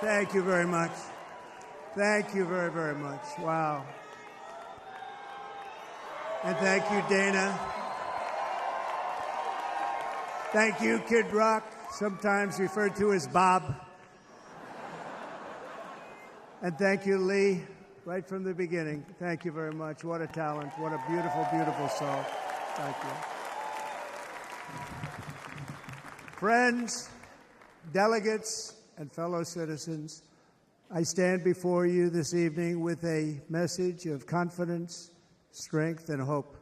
Thank you very much. Thank you very, very much. Wow. And thank you, Dana. Thank you, Kid Rock, sometimes referred to as Bob. And thank you, Lee, right from the beginning. Thank you very much. What a talent. What a beautiful, beautiful soul. Thank you. Friends, delegates, and fellow citizens, I stand before you this evening with a message of confidence, strength, and hope.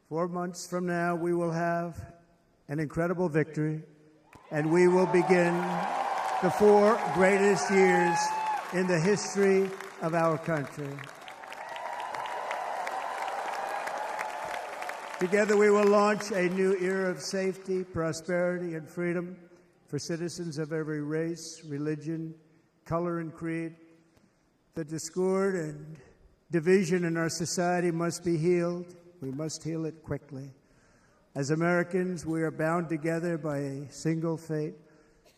4 months from now, we will have an incredible victory, and we will begin the 4 greatest years in the history of our country. Together, we will launch a new era of safety, prosperity, and freedom for citizens of every race, religion, color, and creed. The discord and division in our society must be healed. We must heal it quickly. As Americans, we are bound together by a single fate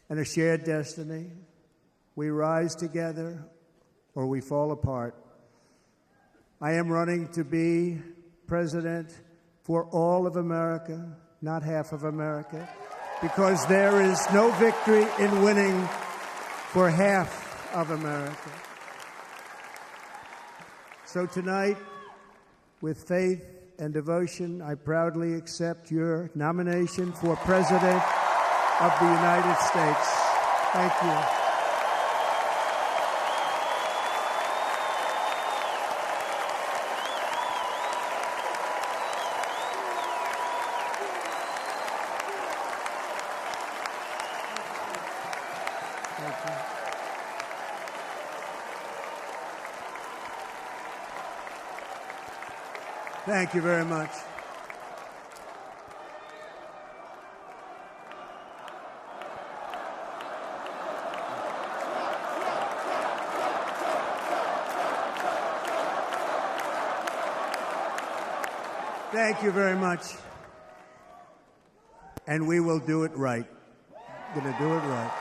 and a shared destiny. We rise together or we fall apart. I am running to be president for all of America, not half of America, because there is no victory in winning for half of America. So tonight, with faith and devotion, I proudly accept your nomination for President of the United States. Thank you. Thank you very much. Thank you very much. And we will do it right. Going to do it right.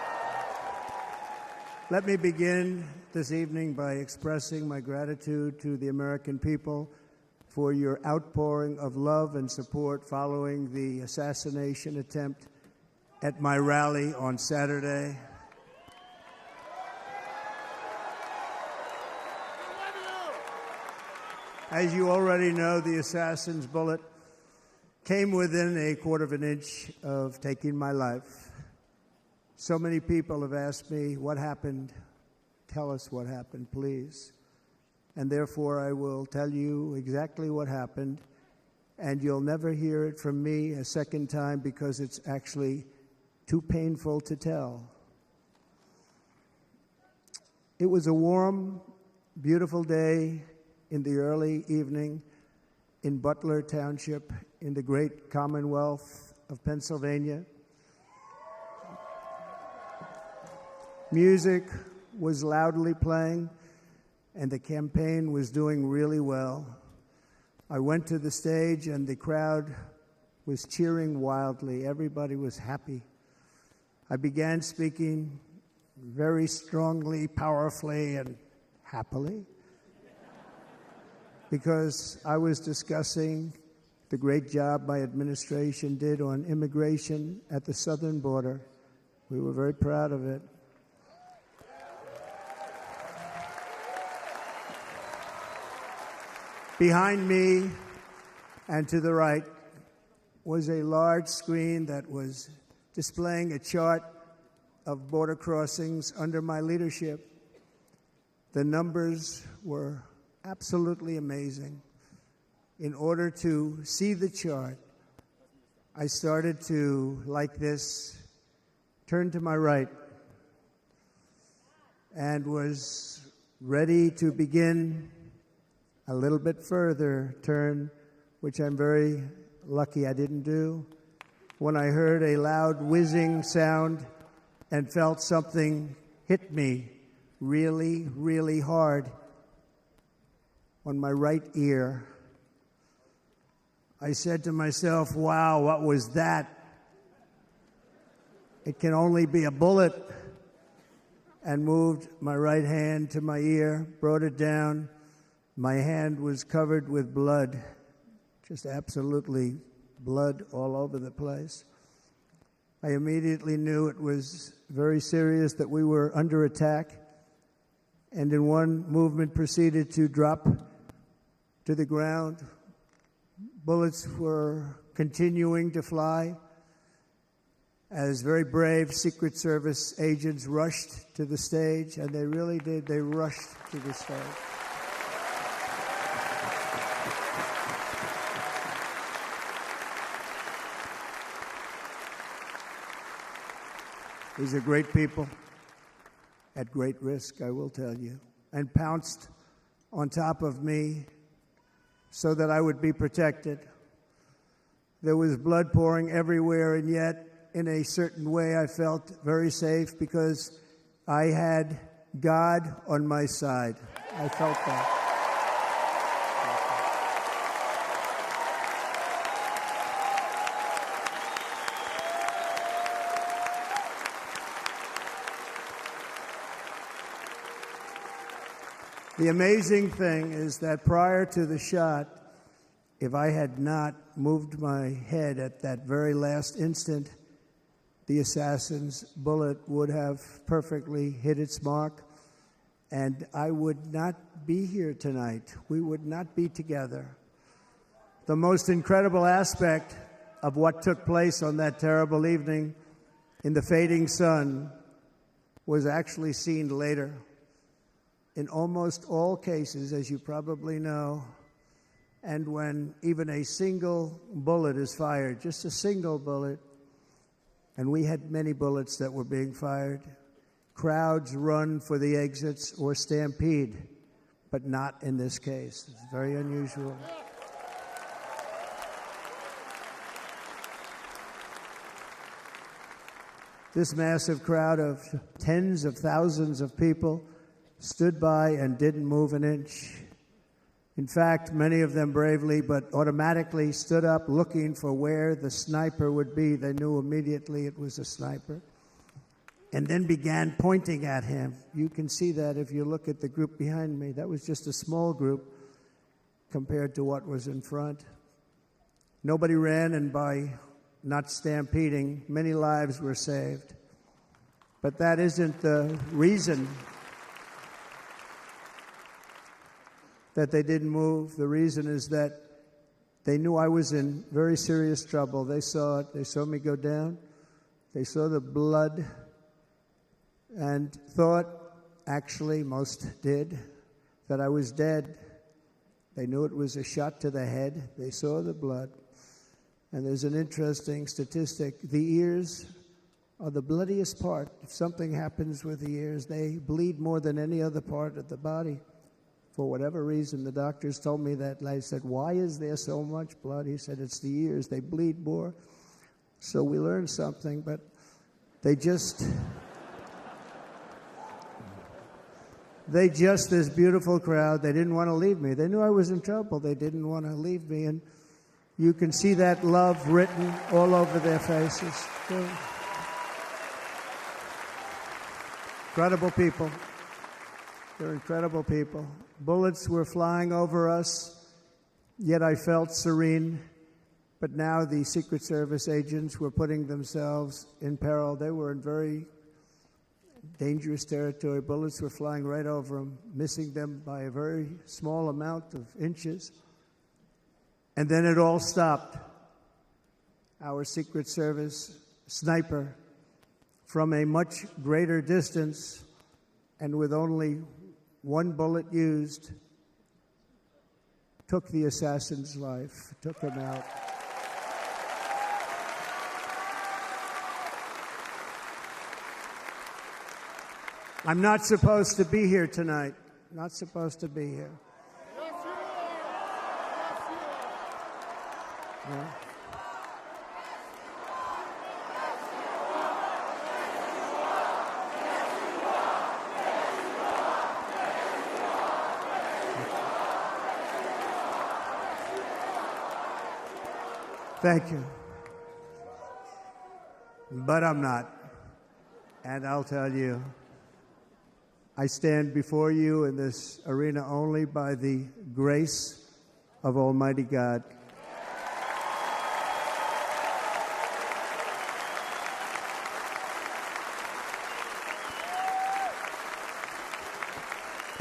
Let me begin this evening by expressing my gratitude to the American people for your outpouring of love and support following the assassination attempt at my rally on Saturday. As you already know, the assassin's bullet came within a quarter of an inch of taking my life. So many people have asked me, what happened? Tell us what happened, please. And therefore, I will tell you exactly what happened, and you'll never hear it from me a second time because it's actually too painful to tell. It was a warm, beautiful day in the early evening in Butler Township in the great Commonwealth of Pennsylvania. Music was loudly playing, and the campaign was doing really well. I went to the stage, and the crowd was cheering wildly. Everybody was happy. I began speaking very strongly, powerfully, and happily because I was discussing the great job my administration did on immigration at the southern border. We were very proud of it. Behind me and to the right was a large screen that was displaying a chart of border crossings under my leadership. The numbers were absolutely amazing. In order to see the chart, I started to, like this, turn to my right and was ready to begin a little bit further turn, which I'm very lucky I didn't do, when I heard a loud whizzing sound and felt something hit me really, really hard on my right ear. I said to myself, wow, what was that? It can only be a bullet. and moved my right hand to my ear, brought it down. My hand was covered with blood, just absolutely blood all over the place. I immediately knew it was very serious, that we were under attack, and in one movement proceeded to drop to the ground. Bullets were continuing to fly as very brave Secret Service agents rushed to the stage, and they really did. They rushed to the stage. These are great people, at great risk, I will tell you, and pounced on top of me so that I would be protected. There was blood pouring everywhere, and yet, in a certain way, I felt very safe because I had God on my side. I felt that. The amazing thing is that prior to the shot, if I had not moved my head at that very last instant, the assassin's bullet would have perfectly hit its mark, and I would not be here tonight. We would not be together. The most incredible aspect of what took place on that terrible evening in the fading sun was actually seen later. In almost all cases, as you probably know, and when even a single bullet is fired, just a single bullet, and we had many bullets that were being fired, crowds run for the exits or stampede, but not in this case. It's very unusual. This massive crowd of tens of thousands of people stood by and didn't move an inch. In fact, many of them bravely but automatically stood up looking for where the sniper would be. They knew immediately it was a sniper, and then began pointing at him. You can see that if you look at the group behind me. That was just a small group compared to what was in front. Nobody ran, and by not stampeding, many lives were saved. But that isn't the reason that they didn't move. The reason is that they knew I was in very serious trouble. They saw it. They saw me go down. They saw the blood and thought, actually most did, that I was dead. They knew it was a shot to the head. They saw the blood. And there's an interesting statistic. The ears are the bloodiest part. If something happens with the ears, they bleed more than any other part of the body. For whatever reason, the doctors told me that. I said, why is there so much blood? He said, it's the ears. They bleed more. So we learned something, but they just, this beautiful crowd, they didn't want to leave me. They knew I was in trouble. They didn't want to leave me. And you can see that love written all over their faces. Incredible people. They're incredible people. Bullets were flying over us, yet I felt serene. But now the Secret Service agents were putting themselves in peril. They were in very dangerous territory. Bullets were flying right over them, missing them by a very small amount of inches. And then it all stopped. Our Secret Service sniper, from a much greater distance and with only one bullet used, took the assassin's life, took him out. I'm not supposed to be here tonight. Not supposed to be here. Yes, you are. Yes, you are. Yeah. Thank you. But I'm not. And I'll tell you, I stand before you in this arena only by the grace of Almighty God.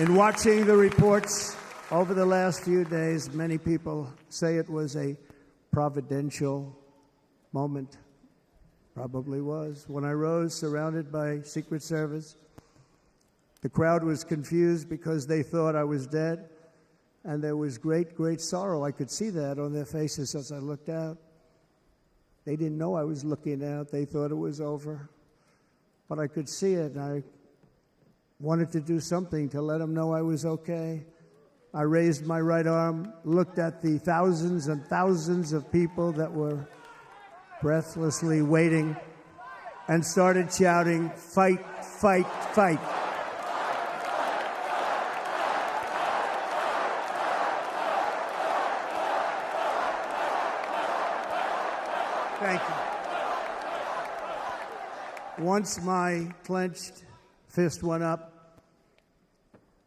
In watching the reports over the last few days, many people say it was a providential moment. Probably was. When I rose, surrounded by Secret Service, the crowd was confused because they thought I was dead, and there was great, great sorrow. I could see that on their faces as I looked out. They didn't know I was looking out. They thought it was over. But I could see it, and I wanted to do something to let them know I was okay. I raised my right arm, looked at the thousands and thousands of people that were breathlessly waiting, and started shouting, "Fight, fight, fight." Thank you. Once my clenched fist went up,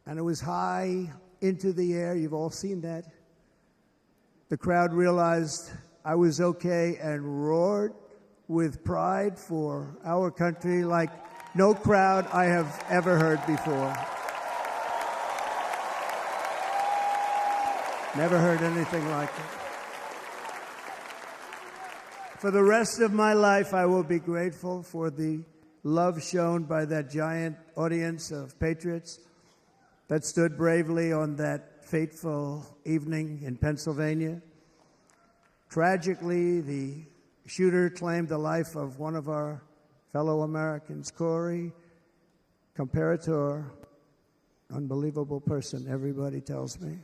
and it was high into the air. You've all seen that. The crowd realized I was okay and roared with pride for our country like no crowd I have ever heard before. Never heard anything like it. For the rest of my life, I will be grateful for the love shown by that giant audience of patriots that stood bravely on that fateful evening in Pennsylvania. Tragically, the shooter claimed the life of one of our fellow Americans, Corey Comparator. Unbelievable person, everybody tells me.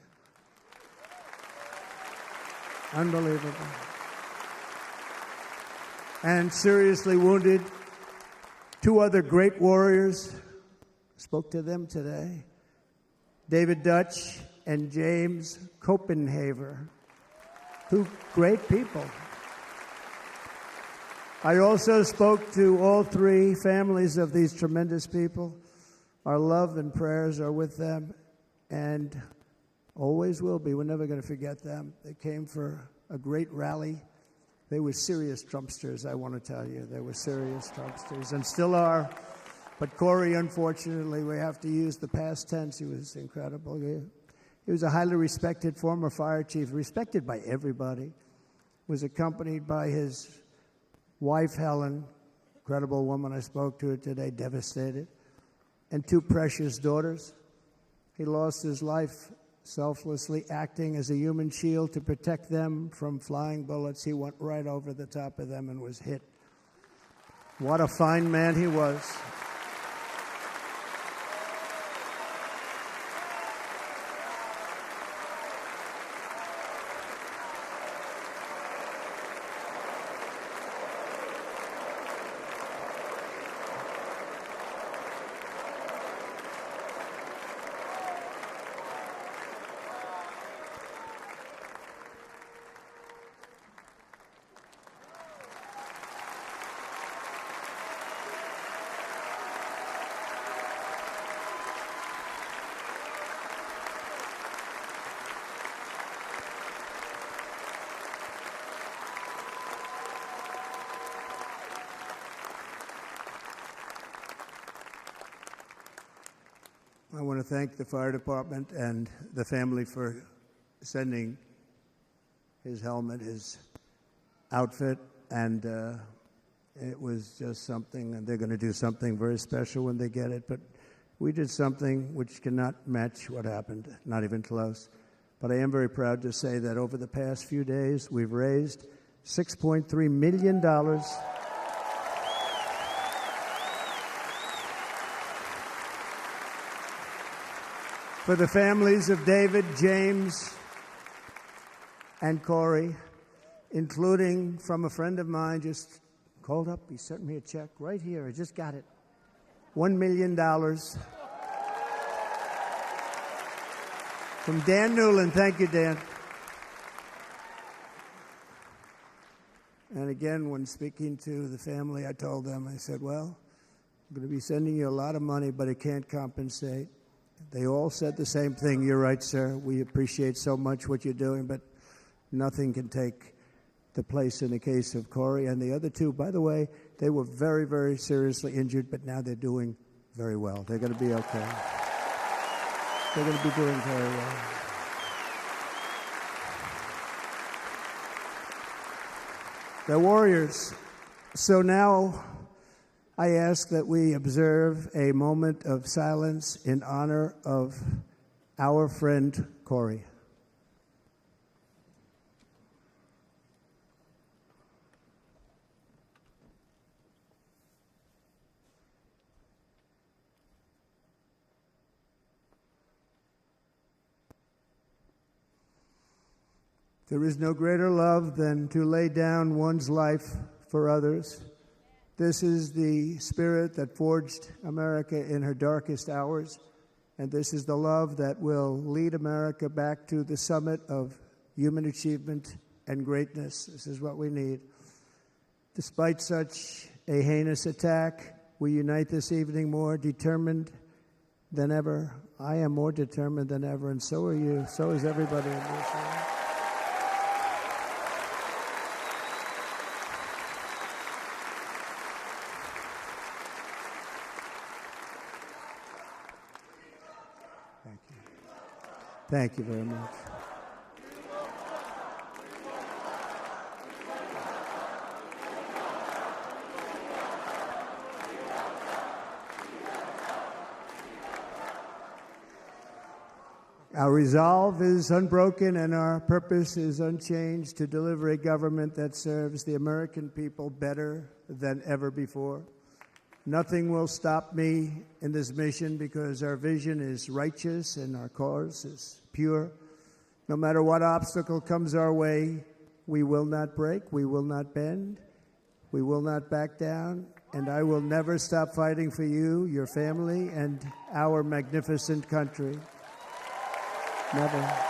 Unbelievable. And seriously wounded, two other great warriors. Spoke to them today. David Dutch and James Copenhaver. Two great people. I also spoke to all three families of these tremendous people. Our love and prayers are with them and always will be. We're never going to forget them. They came for a great rally. They were serious Trumpsters, I want to tell you. They were serious Trumpsters and still are. But Corey, unfortunately, we have to use the past tense. He was incredible. He was a highly respected former fire chief, respected by everybody. Was accompanied by his wife, Helen, incredible woman. I spoke to her today, devastated, and two precious daughters. He lost his life selflessly acting as a human shield to protect them from flying bullets. He went right over the top of them and was hit. What a fine man he was. I want to thank the fire department and the family for sending his helmet, his outfit, and it was just something, and they're going to do something very special when they get it. But we did something which cannot match what happened, not even close. But I am very proud to say that over the past few days, we've raised $6.3 million for the families of David, James, and Corey, including from a friend of mine just called up. He sent me a check right here. I just got it. $1 million from Dan Newland. Thank you, Dan. And again, when speaking to the family, I told them, I said, well, I'm going to be sending you a lot of money, but it can't compensate. They all said the same thing. You're right, sir. We appreciate so much what you're doing, but nothing can take the place in the case of Corey. And the other two, by the way, they were very, very seriously injured, but now they're doing very well. They're going to be okay. They're going to be doing very well. They're warriors. So now I ask that we observe a moment of silence in honor of our friend Corey. There is no greater love than to lay down one's life for others. This is the spirit that forged America in her darkest hours, and this is the love that will lead America back to the summit of human achievement and greatness. This is what we need. Despite such a heinous attack, we unite this evening more determined than ever. I am more determined than ever, and so are you. So is everybody in this room. Thank you very much. Our resolve is unbroken and our purpose is unchanged to deliver a government that serves the American people better than ever before. Nothing will stop me in this mission because our vision is righteous and our cause is pure. No matter what obstacle comes our way, we will not break, we will not bend, we will not back down, and I will never stop fighting for you, your family, and our magnificent country. Never.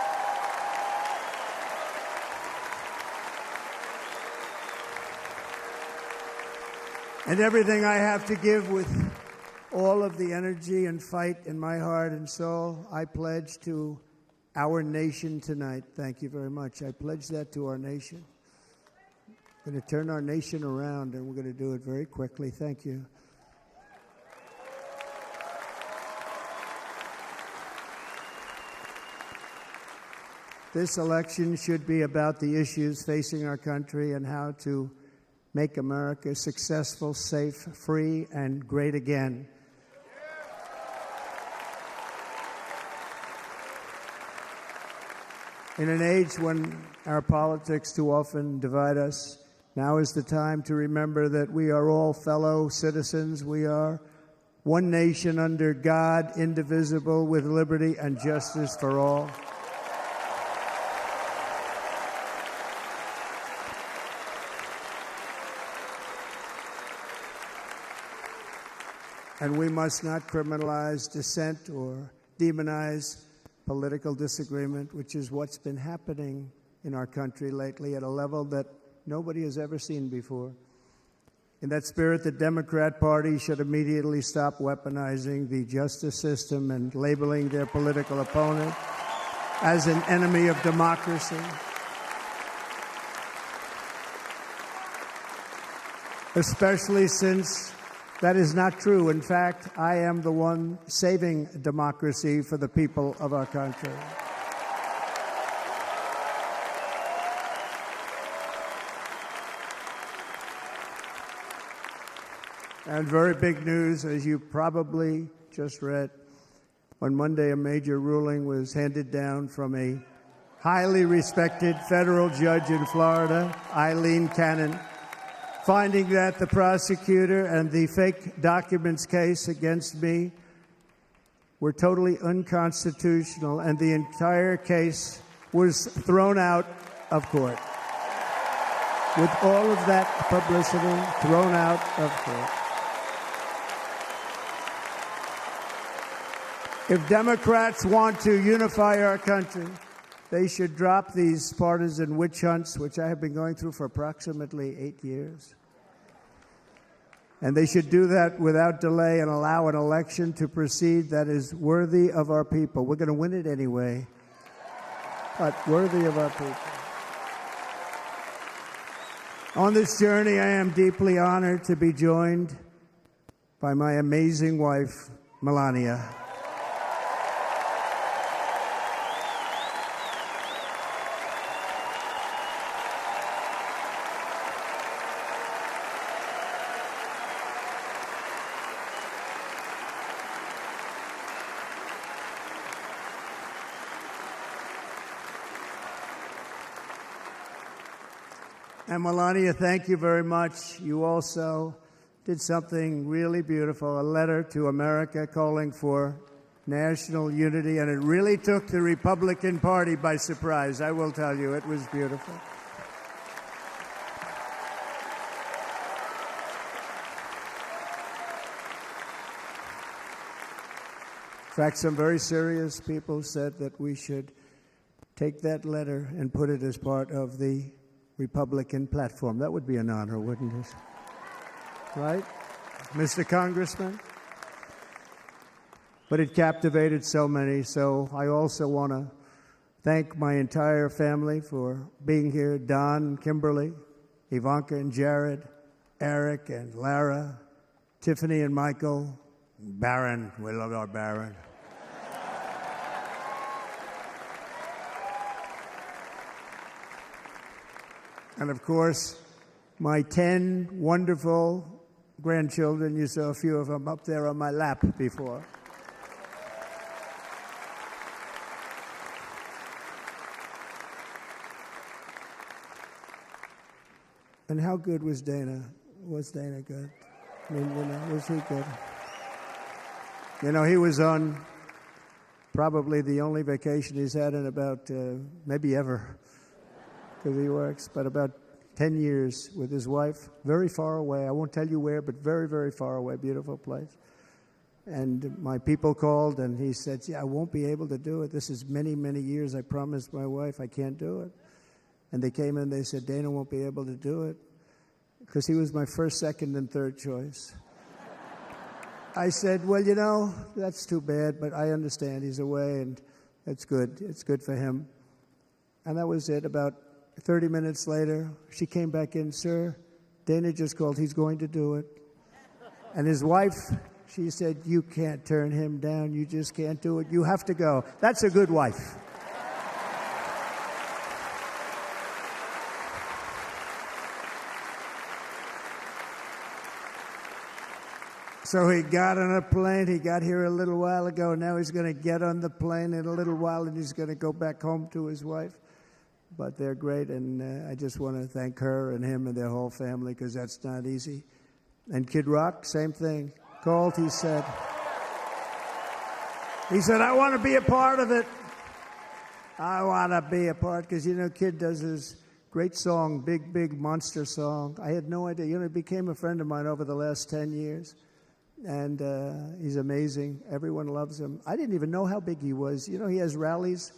And everything I have to give with all of the energy and fight in my heart and soul, I pledge to our nation tonight. Thank you very much. I pledge that to our nation. We're going to turn our nation around, and we're going to do it very quickly. Thank you. This election should be about the issues facing our country and how to make America successful, safe, free, and great again. In an age when our politics too often divide us, now is the time to remember that we are all fellow citizens. We are one nation under God, indivisible, with liberty and justice for all. And we must not criminalize dissent or demonize political disagreement, which is what's been happening in our country lately at a level that nobody has ever seen before. In that spirit, the Democrat Party should immediately stop weaponizing the justice system and labeling their political opponent as an enemy of democracy. Especially since that is not true. In fact, I am the one saving democracy for the people of our country. And very big news, as you probably just read, on Monday a major ruling was handed down from a highly respected federal judge in Florida, Eileen Cannon, finding that the prosecutor and the fake documents case against me were totally unconstitutional, and the entire case was thrown out of court. With all of that publicity, thrown out of court. If Democrats want to unify our country, they should drop these partisan witch hunts, which I have been going through for approximately 8 years. And they should do that without delay and allow an election to proceed that is worthy of our people. We're going to win it anyway, but worthy of our people. On this journey, I am deeply honored to be joined by my amazing wife, Melania. And Melania, thank you very much. You also did something really beautiful, a letter to America calling for national unity, and it really took the Republican Party by surprise. I will tell you, it was beautiful. In fact, some very serious people said that we should take that letter and put it as part of the Republican platform. That would be an honor, wouldn't it? Right, Mr. Congressman? But it captivated so many, so I also want to thank my entire family for being here. Don, Kimberly, Ivanka and Jared, Eric and Lara, Tiffany and Michael, Barron. We love our Barron. And of course, my 10 wonderful grandchildren. You saw a few of them up there on my lap before. And how good was Dana? Was Dana good? I mean, was he good? He was on probably the only vacation he's had in about, maybe ever, because he works, but about 10 years with his wife, very far away. I won't tell you where, but very, very far away, beautiful place. And my people called, and he said, I won't be able to do it. This is many, many years. I promised my wife I can't do it. And they came in, they said, Dana won't be able to do it, because he was my first, second, and third choice. I said, well, that's too bad, but I understand. He's away, and it's good. It's good for him. And that was it. About 30 minutes later, she came back in, sir, Dana just called. He's going to do it. And his wife, she said, you can't turn him down. You just can't do it. You have to go. That's a good wife. So he got on a plane. He got here a little while ago. Now he's going to get on the plane in a little while, and he's going to go back home to his wife. But they're great, and I just want to thank her and him and their whole family, because that's not easy. And Kid Rock, same thing. Called, he said, I want to be a part of it. I want to be a part, because, Kid does his great song, Big, Big Monster song. I had no idea. He became a friend of mine over the last 10 years. And he's amazing. Everyone loves him. I didn't even know how big he was. He has rallies,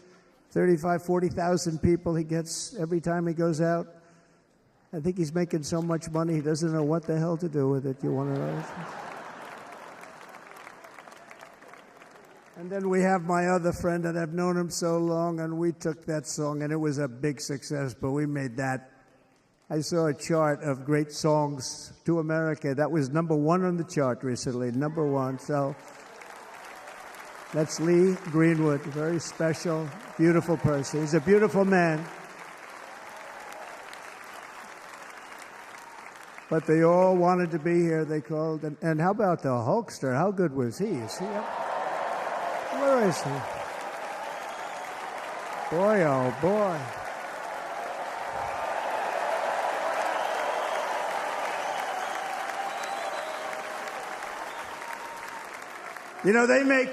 35,000, 40,000 people he gets every time he goes out. I think he's making so much money, he doesn't know what the hell to do with it. You want to know? And then we have my other friend, and I've known him so long, and we took that song, and it was a big success, but we made that. I saw a chart of great songs to America. That was number 1 on the chart recently, number 1. So that's Lee Greenwood, a very special, beautiful person. He's a beautiful man. But they all wanted to be here. They called. And how about the Hulkster? How good was he? Is he up? Where is he? Boy, oh boy. They may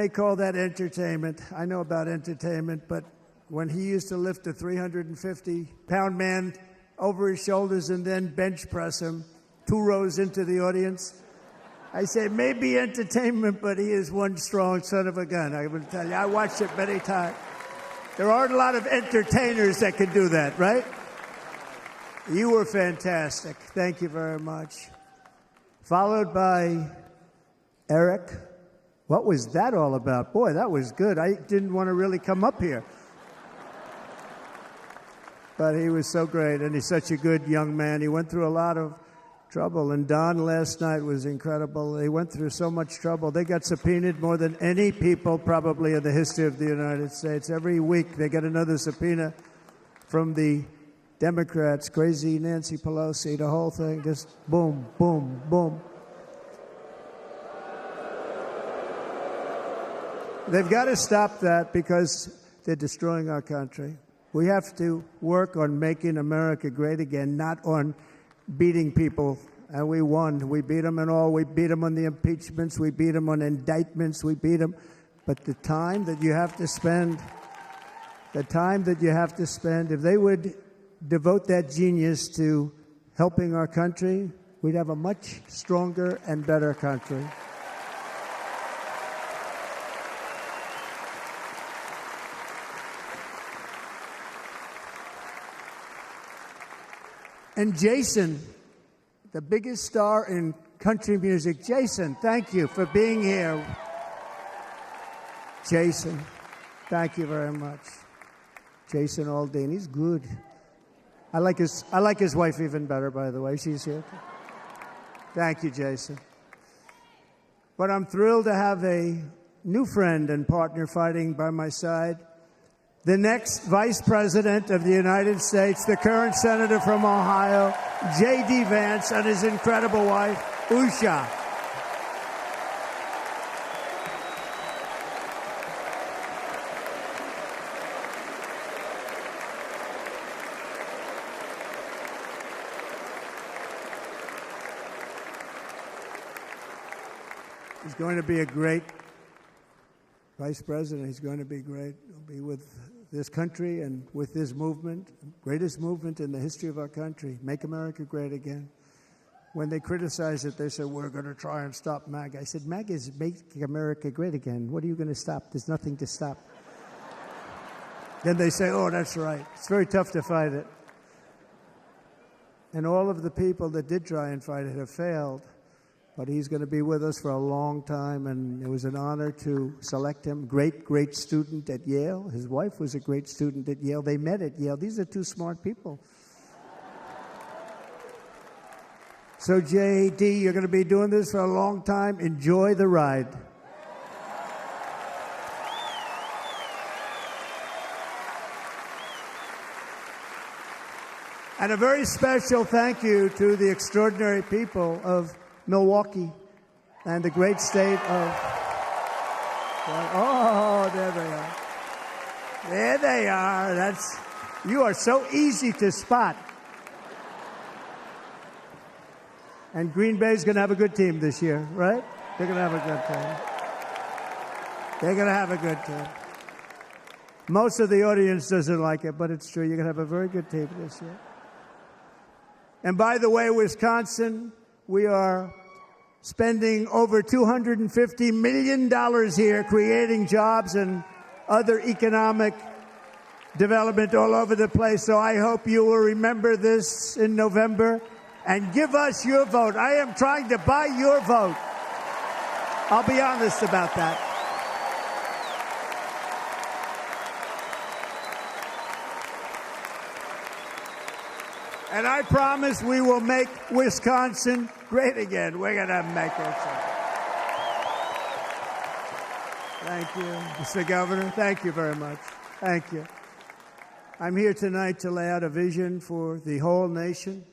call that entertainment. I know about entertainment, but when he used to lift a 350-pound man over his shoulders and then bench press him 2 rows into the audience, I say, maybe entertainment, but he is one strong son of a gun. I will tell you, I watched it many times. There aren't a lot of entertainers that can do that, right? You were fantastic. Thank you very much. Followed by Eric. What was that all about? Boy, that was good. I didn't want to really come up here. But he was so great, and he's such a good young man. He went through a lot of trouble, and Don last night was incredible. They went through so much trouble. They got subpoenaed more than any people probably in the history of the United States. Every week they get another subpoena from the Democrats, crazy Nancy Pelosi, the whole thing, just boom, boom, boom. They've got to stop that because they're destroying our country. We have to work on making America great again, not on beating people. And we won. We beat them and all. We beat them on the impeachments. We beat them on indictments. We beat them. But the time that you have to spend, if they would devote that genius to helping our country, we'd have a much stronger and better country. And Jason, the biggest star in country music. Jason, thank you for being here. Jason, thank you very much. Jason Aldean, he's good. I like his wife even better, by the way. She's here. Thank you, Jason. But I'm thrilled to have a new friend and partner fighting by my side. The next Vice President of the United States, the current Senator from Ohio, J.D. Vance, and his incredible wife, Usha. He's going to be a great Vice President. He's going to be great. He'll be with this country and with this movement, greatest movement in the history of our country, Make America Great Again. When they criticized it, they said, we're going to try and stop MAGA. I said, MAGA is Make America Great Again. What are you going to stop? There's nothing to stop. Then they say, oh, that's right. It's very tough to fight it. And all of the people that did try and fight it have failed. But he's going to be with us for a long time, and it was an honor to select him. Great, great student at Yale. His wife was a great student at Yale. They met at Yale. These are two smart people. So, J.D., you're going to be doing this for a long time. Enjoy the ride. And a very special thank you to the extraordinary people of Milwaukee and the great state of... Oh, there they are. There they are. You are so easy to spot. And Green Bay's going to have a good team this year, right? They're going to have a good team. They're going to have a good team. Most of the audience doesn't like it, but it's true. You're going to have a very good team this year. And by the way, Wisconsin, we are spending over $250 million here creating jobs and other economic development all over the place. So I hope you will remember this in November and give us your vote. I am trying to buy your vote. I'll be honest about that. And I promise we will make Wisconsin great again. We're going to make it. Thank you, Mr. Governor. Thank you very much. Thank you. I'm here tonight to lay out a vision for the whole nation.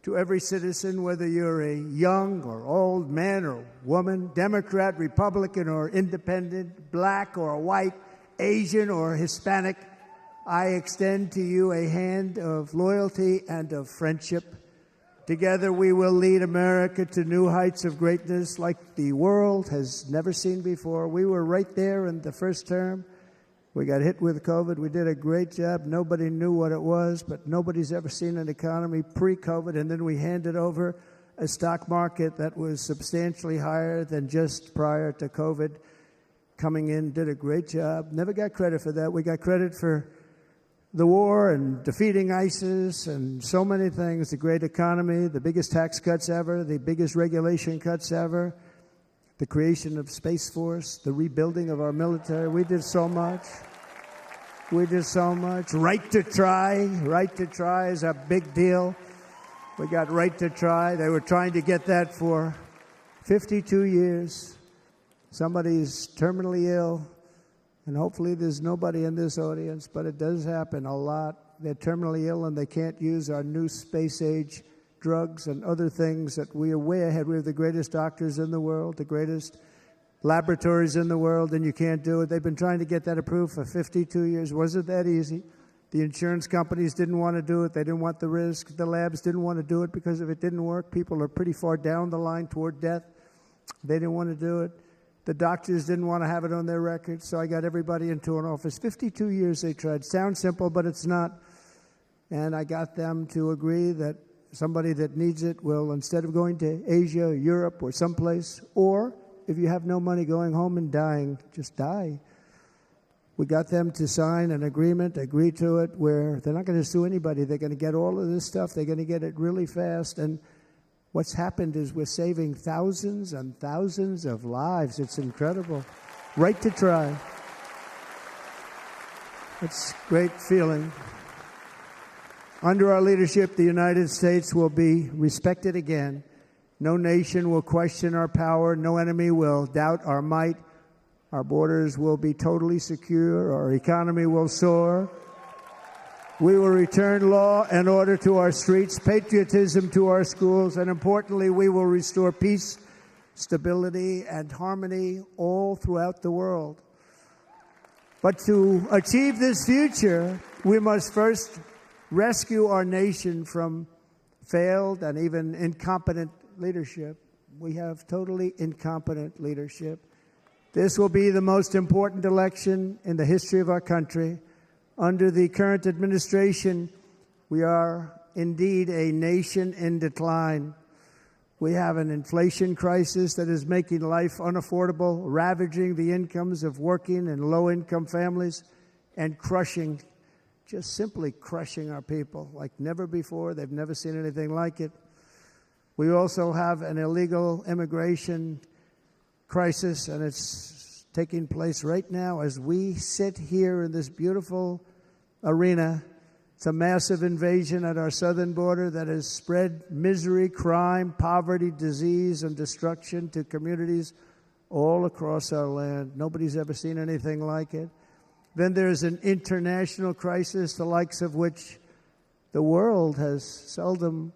To every citizen, whether you're a young or old man or woman, Democrat, Republican, or independent, black or white, Asian or Hispanic, I extend to you a hand of loyalty and of friendship. Together we will lead America to new heights of greatness like the world has never seen before. We were right there in the first term. We got hit with COVID. We did a great job. Nobody knew what it was, but nobody's ever seen an economy pre-COVID. And then we handed over a stock market that was substantially higher than just prior to COVID. Coming in, did a great job. Never got credit for that. We got credit for the war and defeating ISIS and so many things, the great economy, the biggest tax cuts ever, the biggest regulation cuts ever, the creation of Space Force, the rebuilding of our military. We did so much. We did so much. Right to try. Right to try is a big deal. We got right to try. They were trying to get that for 52 years. Somebody's terminally ill, and hopefully there's nobody in this audience, but it does happen a lot. They're terminally ill and they can't use our new space-age drugs and other things that we are way ahead. We have the greatest doctors in the world, the greatest laboratories in the world, and you can't do it. They've been trying to get that approved for 52 years. Wasn't that easy? The insurance companies didn't want to do it. They didn't want the risk. The labs didn't want to do it because if it didn't work, people are pretty far down the line toward death. They didn't want to do it. The doctors didn't want to have it on their records, so I got everybody into an office. 52 years they tried. Sounds simple, but it's not. And I got them to agree that somebody that needs it will, instead of going to Asia or Europe or someplace, or if you have no money, going home and dying, just die. We got them to sign an agreement, agree to it, where they're not going to sue anybody. They're going to get all of this stuff. They're going to get it really fast. And what's happened is we're saving thousands and thousands of lives. It's incredible. Right to try. It's a great feeling. Under our leadership, the United States will be respected again. No nation will question our power. No enemy will doubt our might. Our borders will be totally secure. Our economy will soar. We will return law and order to our streets, patriotism to our schools, and importantly, we will restore peace, stability, and harmony all throughout the world. But to achieve this future, we must first rescue our nation from failed and even incompetent leadership. We have totally incompetent leadership. This will be the most important election in the history of our country. Under the current administration, we are indeed a nation in decline. We have an inflation crisis that is making life unaffordable, ravaging the incomes of working and low-income families, and crushing, just simply crushing our people like never before. They've never seen anything like it. We also have an illegal immigration crisis, and it's taking place right now as we sit here in this beautiful arena. It's a massive invasion at our southern border that has spread misery, crime, poverty, disease, and destruction to communities all across our land. Nobody's ever seen anything like it. Then there's an international crisis, the likes of which the world has seldom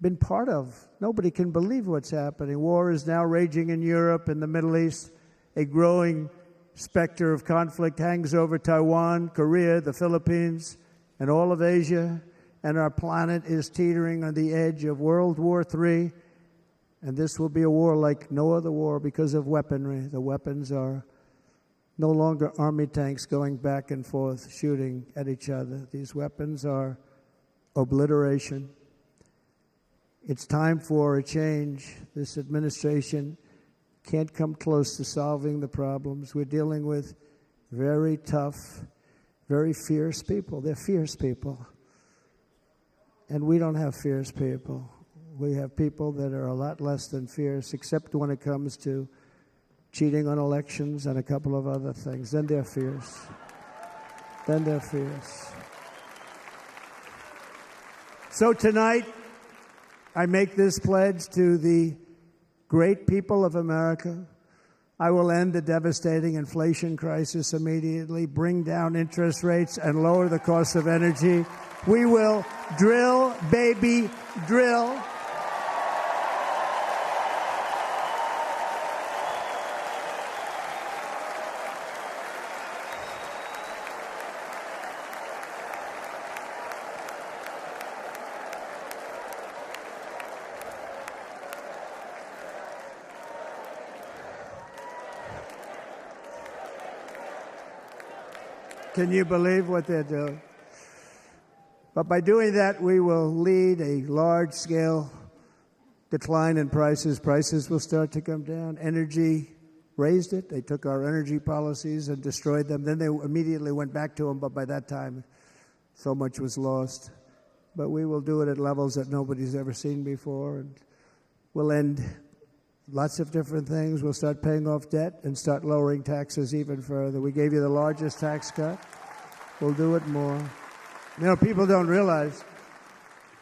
been part of. Nobody can believe what's happening. War is now raging in Europe and the Middle East. A growing specter of conflict hangs over Taiwan, Korea, the Philippines, and all of Asia. And our planet is teetering on the edge of World War III. And this will be a war like no other war because of weaponry. The weapons are no longer army tanks going back and forth shooting at each other. These weapons are obliteration. It's time for a change. This administration can't come close to solving the problems. We're dealing with very tough, very fierce people. They're fierce people. And we don't have fierce people. We have people that are a lot less than fierce, except when it comes to cheating on elections and a couple of other things. Then they're fierce. Then they're fierce. So tonight, I make this pledge to the great people of America. I will end the devastating inflation crisis immediately, bring down interest rates, and lower the cost of energy. We will drill, baby, drill. Can you believe what they're doing? But by doing that, we will lead a large-scale decline in prices. Prices will start to come down. Energy raised it. They took our energy policies and destroyed them. Then they immediately went back to them, but by that time, So much was lost. But we will do it at levels that nobody's ever seen before. And we'll end lots of different things. We'll start paying off debt and start lowering taxes even further. We gave you the largest tax cut. We'll do it more. You know, people don't realize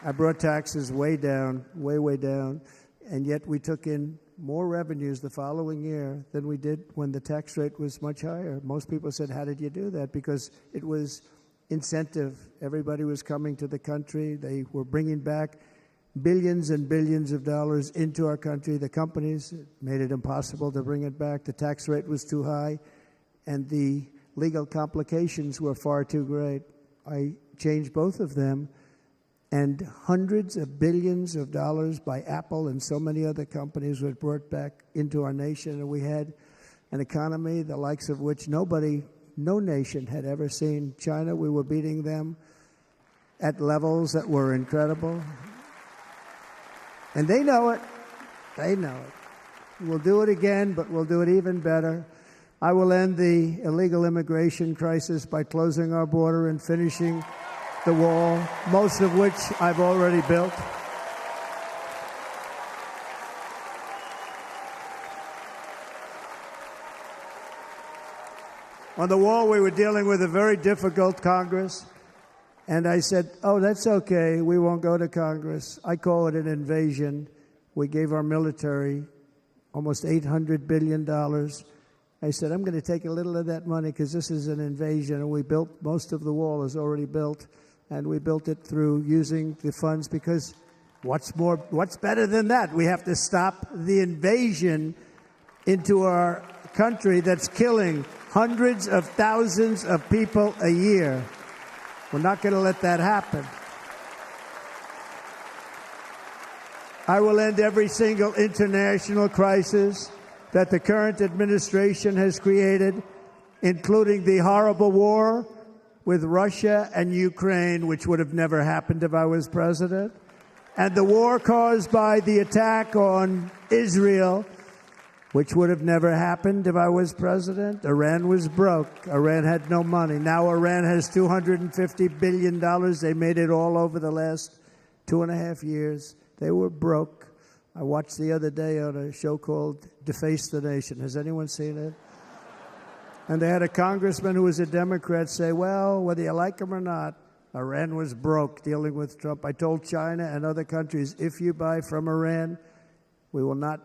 I brought taxes way down, way down, and yet we took in more revenues the following year than we did when the tax rate was much higher. Most people said, how did you do that? Because it was incentive. Everybody was coming to the country. They were bringing back billions and billions of dollars into our country. The companies made it impossible to bring it back. The tax rate was too high, and the legal complications were far too great. I changed both of them, and hundreds of billions of dollars by Apple and so many other companies were brought back into our nation, and we had an economy the likes of which no nation had ever seen. China, we were beating them at levels that were incredible. And they know it. They know it. We'll do it again, but we'll do it even better. I will end the illegal immigration crisis by closing our border and finishing the wall, most of which I've already built. On the wall, we were dealing with a very difficult Congress, and I said, oh, that's okay, we won't go to Congress. I call it an invasion. We gave our military almost $800 billion. I said, I'm going to take a little of that money because this is an invasion, and we built, most of the wall is already built, and we built it through using the funds because what's better than that? We have to stop the invasion into our country that's killing hundreds of thousands of people a year. We're not going to let that happen. I will end every single international crisis that the current administration has created, including the horrible war with Russia and Ukraine, which would have never happened if I was president, and the war caused by the attack on Israel, which would have never happened if I was president. Iran was broke. Iran had no money. Now Iran has $250 billion. They made it all over the last 2.5 years. They were broke. I watched the other day on a show called Deface the Nation. Has anyone seen it? And they had a congressman who was a Democrat say, well, whether you like him or not, Iran was broke dealing with Trump. I told China and other countries, if you buy from Iran, we will not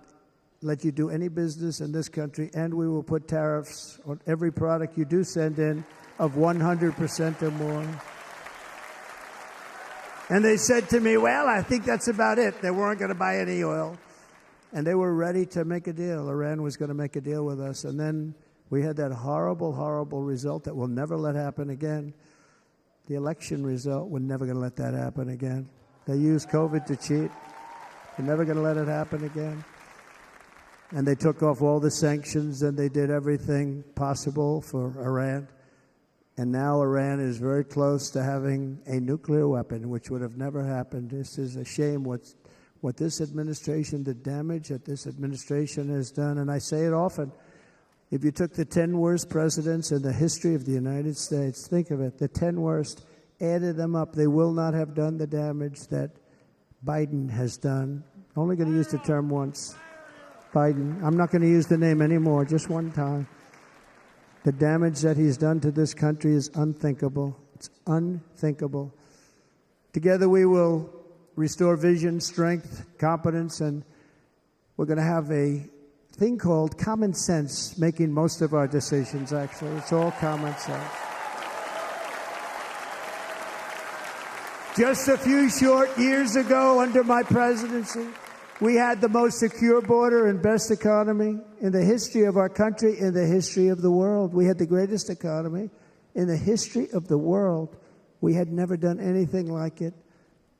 let you do any business in this country, and we will put tariffs on every product you do send in of 100% or more. And they said to me, well, I think that's about it. They weren't going to buy any oil. And they were ready to make a deal. Iran was going to make a deal with us. And then we had that horrible, horrible result that we'll never let happen again. The election result, we're never going to let that happen again. They used COVID to cheat. We're never going to let it happen again. And they took off all the sanctions, and they did everything possible for Iran. And now Iran is very close to having a nuclear weapon, which would have never happened. This is a shame what this administration, the damage that this administration has done. And I say it often. If you took the 10 worst presidents in the history of the United States, think of it, the 10 worst, added them up, they will not have done the damage that Biden has done. I'm only going to use the term once. Biden. I'm not going to use the name anymore, just one time. The damage that he's done to this country is unthinkable. It's unthinkable. Together we will restore vision, strength, competence, and we're going to have a thing called common sense making most of our decisions, actually. It's all common sense. Just a few short years ago, under my presidency, we had the most secure border and best economy in the history of our country, in the history of the world. We had the greatest economy in the history of the world. We had never done anything like it.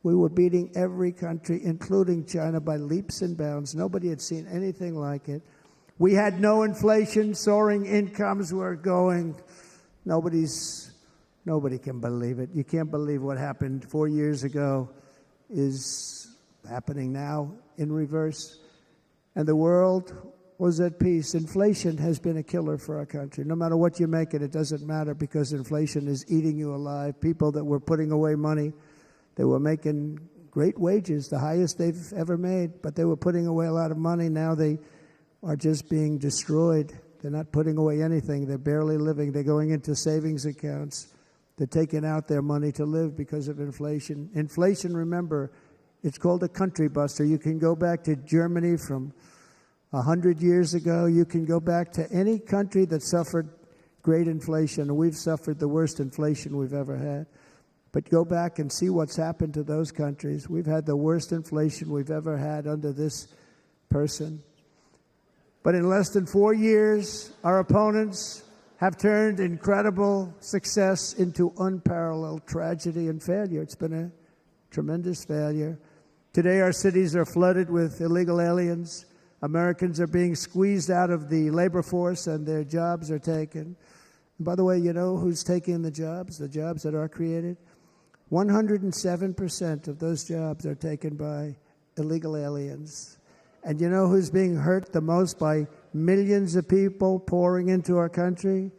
We were beating every country, including China, by leaps and bounds. Nobody had seen anything like it. We had no inflation. Soaring incomes were going. Nobody can believe it. You can't believe what happened 4 years ago is happening now in reverse. And the world was at peace. Inflation has been a killer for our country. No matter what you make it doesn't matter because inflation is eating you alive. People that were putting away money, they were making great wages, the highest they've ever made, but they were putting away a lot of money. Now they are just being destroyed. They're not putting away anything. They're barely living. They're going into savings accounts. They're taking out their money to live because of inflation. Inflation, remember, it's called a country buster. You can go back to Germany from 100 years ago. You can go back to any country that suffered great inflation. We've suffered the worst inflation we've ever had. But go back and see what's happened to those countries. We've had the worst inflation we've ever had under this person. But in less than 4 years, our opponents have turned incredible success into unparalleled tragedy and failure. It's been a tremendous failure. Today, our cities are flooded with illegal aliens. Americans are being squeezed out of the labor force and their jobs are taken. And by the way, you know who's taking the jobs that are created? 107% of those jobs are taken by illegal aliens. And you know who's being hurt the most by millions of people pouring into our country?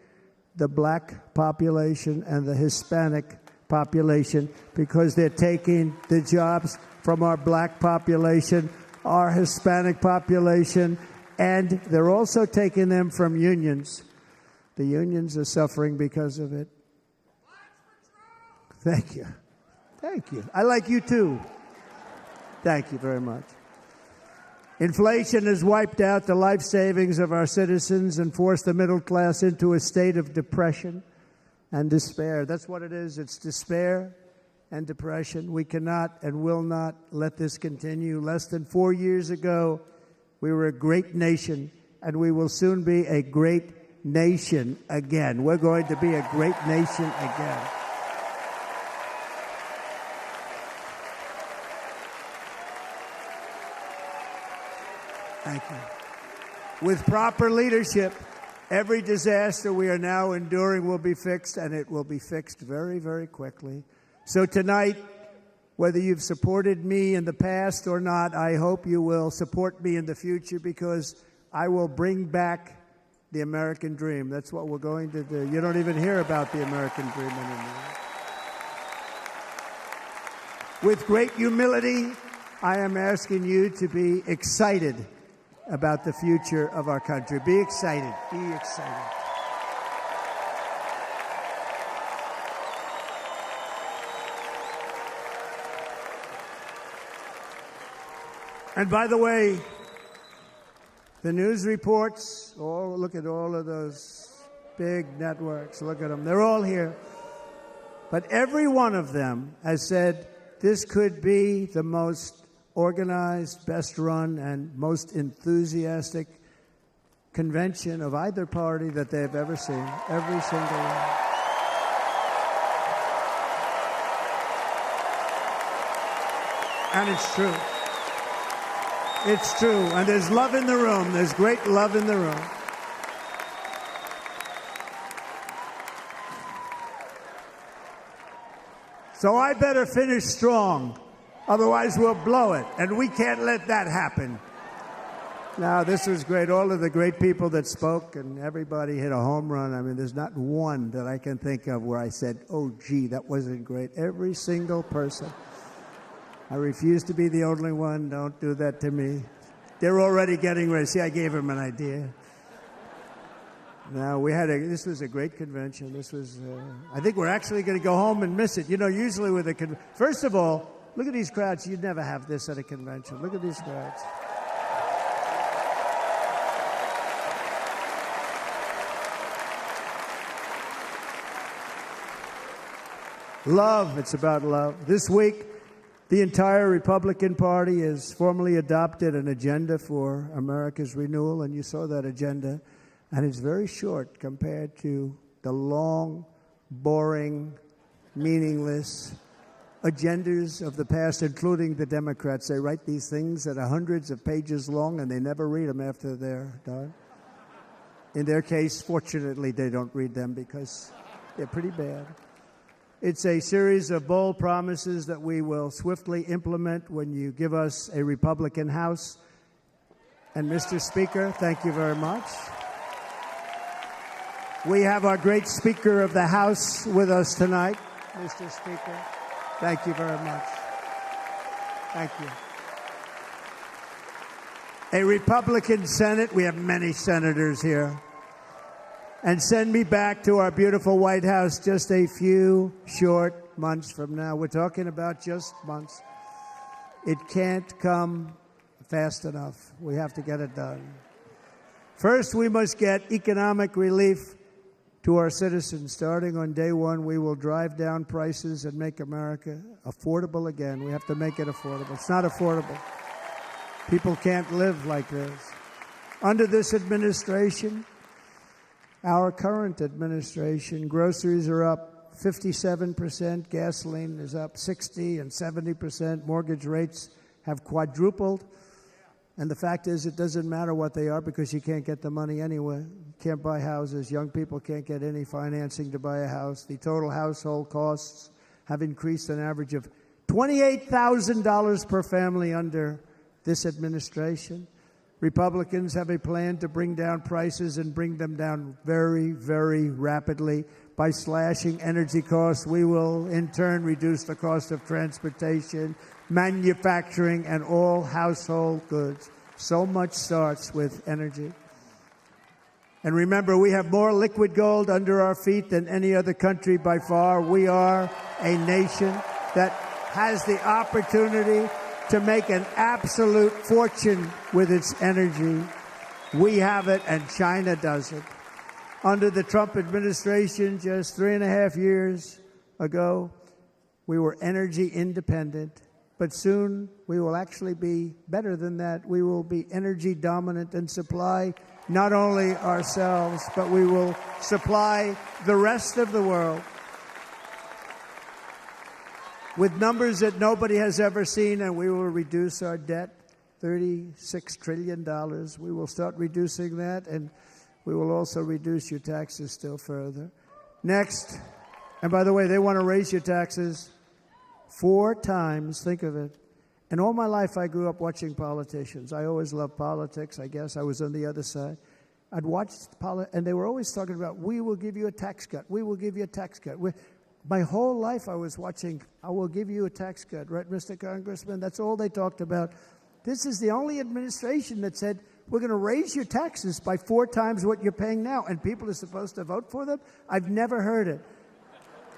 The black population and the Hispanic population, because they're taking the jobs from our black population, our Hispanic population, and they're also taking them from unions. The unions are suffering because of it. Thank you. Thank you. I like you too. Thank you very much. Inflation has wiped out the life savings of our citizens and forced the middle class into a state of depression and despair. That's what it is. It's despair and depression. We cannot and will not let this continue. Less than 4 years ago, we were a great nation, and we will soon be a great nation again. We're going to be a great nation again. Thank you. With proper leadership, every disaster we are now enduring will be fixed, and it will be fixed very, very quickly. So tonight, whether you've supported me in the past or not, I hope you will support me in the future, because I will bring back the American dream. That's what we're going to do. You don't even hear about the American dream anymore. With great humility, I am asking you to be excited about the future of our country. Be excited. Be excited. And by the way, the news reports, look at all of those big networks. Look at them. They're all here. But every one of them has said this could be the most organized, best run, and most enthusiastic convention of either party that they've ever seen. Every single one. And it's true. It's true. And there's love in the room. There's great love in the room. So I better finish strong. Otherwise, we'll blow it, and we can't let that happen. Now, this was great. All of the great people that spoke, and everybody hit a home run. I mean, there's not one that I can think of where I said, oh, gee, that wasn't great. Every single person. I refuse to be the only one. Don't do that to me. They're already getting ready. See, I gave them an idea. Now, this was a great convention. This was, I think we're actually going to go home and miss it. You know, usually with a first of all, look at these crowds. You'd never have this at a convention. Look at these crowds. Love. It's about love. This week, the entire Republican Party has formally adopted an agenda for America's renewal, and you saw that agenda. And it's very short compared to the long, boring, meaningless agendas of the past, including the Democrats. They write these things that are hundreds of pages long, and they never read them after they're done. In their case, fortunately, they don't read them because they're pretty bad. It's a series of bold promises that we will swiftly implement when you give us a Republican House And Mr. Speaker, thank you very much. We have our great Speaker of the House with us tonight. Mr. Speaker, thank you very much. Thank you. A Republican Senate, we have many senators here. And send me back to our beautiful White House just a few short months from now. We're talking about just months. It can't come fast enough. We have to get it done. First, we must get economic relief to our citizens. Starting on day one, we will drive down prices and make America affordable again. We have to make it affordable. It's not affordable. People can't live like this. Under this administration, our current administration, groceries are up 57%, gasoline is up 60 and 70%, mortgage rates have quadrupled. And the fact is, it doesn't matter what they are because you can't get the money anyway. You can't buy houses. Young people can't get any financing to buy a house. The total household costs have increased an average of $28,000 per family under this administration. Republicans have a plan to bring down prices and bring them down very, very rapidly. By slashing energy costs, we will in turn reduce the cost of transportation, manufacturing, and all household goods. So much starts with energy. And remember, we have more liquid gold under our feet than any other country by far. We are a nation that has the opportunity to make an absolute fortune with its energy. We have it, and China doesn't. Under the Trump administration, just 3.5 years ago, we were energy independent. But soon, we will actually be better than that. We will be energy dominant and supply not only ourselves, but we will supply the rest of the world with numbers that nobody has ever seen, and we will reduce our debt, $36 trillion. We will start reducing that, and we will also reduce your taxes still further. Next, and by the way, they want to raise your taxes 4 times, think of it. And all my life I grew up watching politicians. I always loved politics, I guess. I was on the other side. I'd watch and they were always talking about, we will give you a tax cut. We will give you a tax cut. My whole life I was watching, I will give you a tax cut, right, Mr. Congressman? That's all they talked about. This is the only administration that said, we're going to raise your taxes by 4 times what you're paying now, and people are supposed to vote for them? I've never heard it.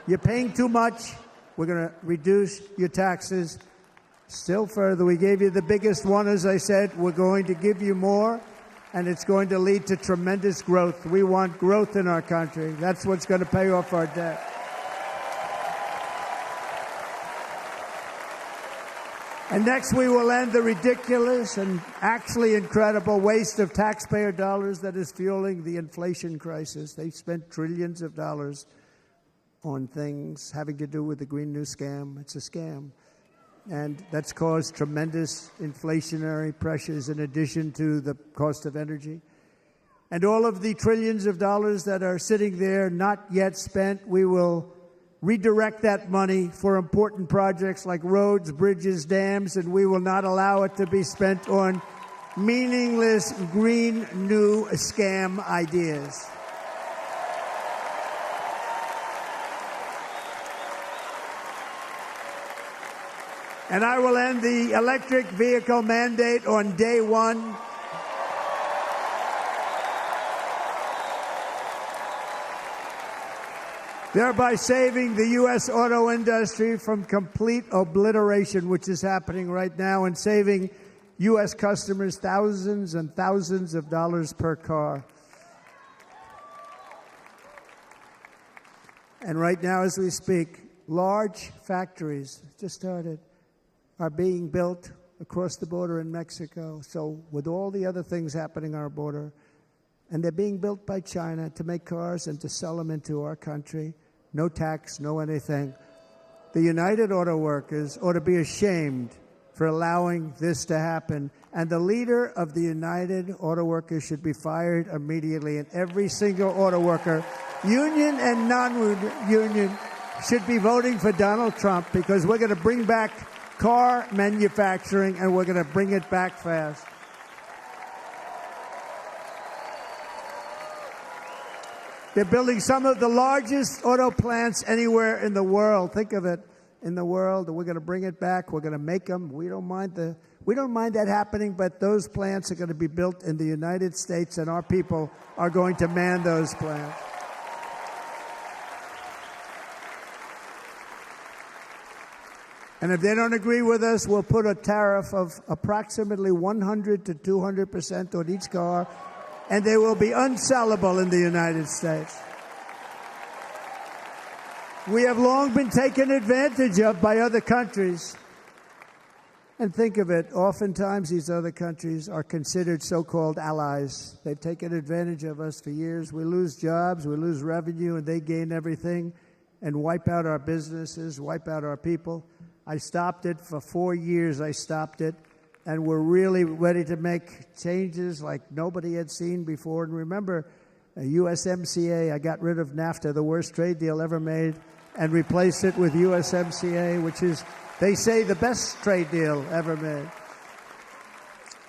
You're paying too much. We're going to reduce your taxes still further. We gave you the biggest one, as I said. We're going to give you more, and it's going to lead to tremendous growth. We want growth in our country. That's what's going to pay off our debt. And next, we will end the ridiculous and actually incredible waste of taxpayer dollars that is fueling the inflation crisis. They've spent trillions of dollars on things having to do with the Green New Scam. It's a scam. And that's caused tremendous inflationary pressures in addition to the cost of energy. And all of the trillions of dollars that are sitting there not yet spent, we will redirect that money for important projects like roads, bridges, dams, and we will not allow it to be spent on meaningless Green New Scam ideas. And I will end the electric vehicle mandate on day one. Thereby saving the U.S. auto industry from complete obliteration, which is happening right now, and saving U.S. customers thousands and thousands of dollars per car. And right now, as we speak, large factories just started are being built across the border in Mexico. So with all the other things happening on our border, and they're being built by China to make cars and to sell them into our country. No tax, no anything. The United Auto Workers ought to be ashamed for allowing this to happen. And the leader of the United Auto Workers should be fired immediately. And every single auto worker, union and non-union, should be voting for Donald Trump, because we're going to bring back car manufacturing, and we're going to bring it back fast. They're building some of the largest auto plants anywhere in the world. Think of it, in the world. We're going to bring it back. We're going to make them. We don't mind that happening, but those plants are going to be built in the United States, and our people are going to man those plants. And if they don't agree with us, we'll put a tariff of approximately 100 to 200% on each car, and they will be unsellable in the United States. We have long been taken advantage of by other countries. And think of it, oftentimes these other countries are considered so-called allies. They've taken advantage of us for years. We lose jobs, we lose revenue, and they gain everything and wipe out our businesses, wipe out our people. I stopped it for 4 years. I stopped it, and we're really ready to make changes like nobody had seen before. And remember, USMCA, I got rid of NAFTA, the worst trade deal ever made, and replaced it with USMCA, which is, they say, the best trade deal ever made.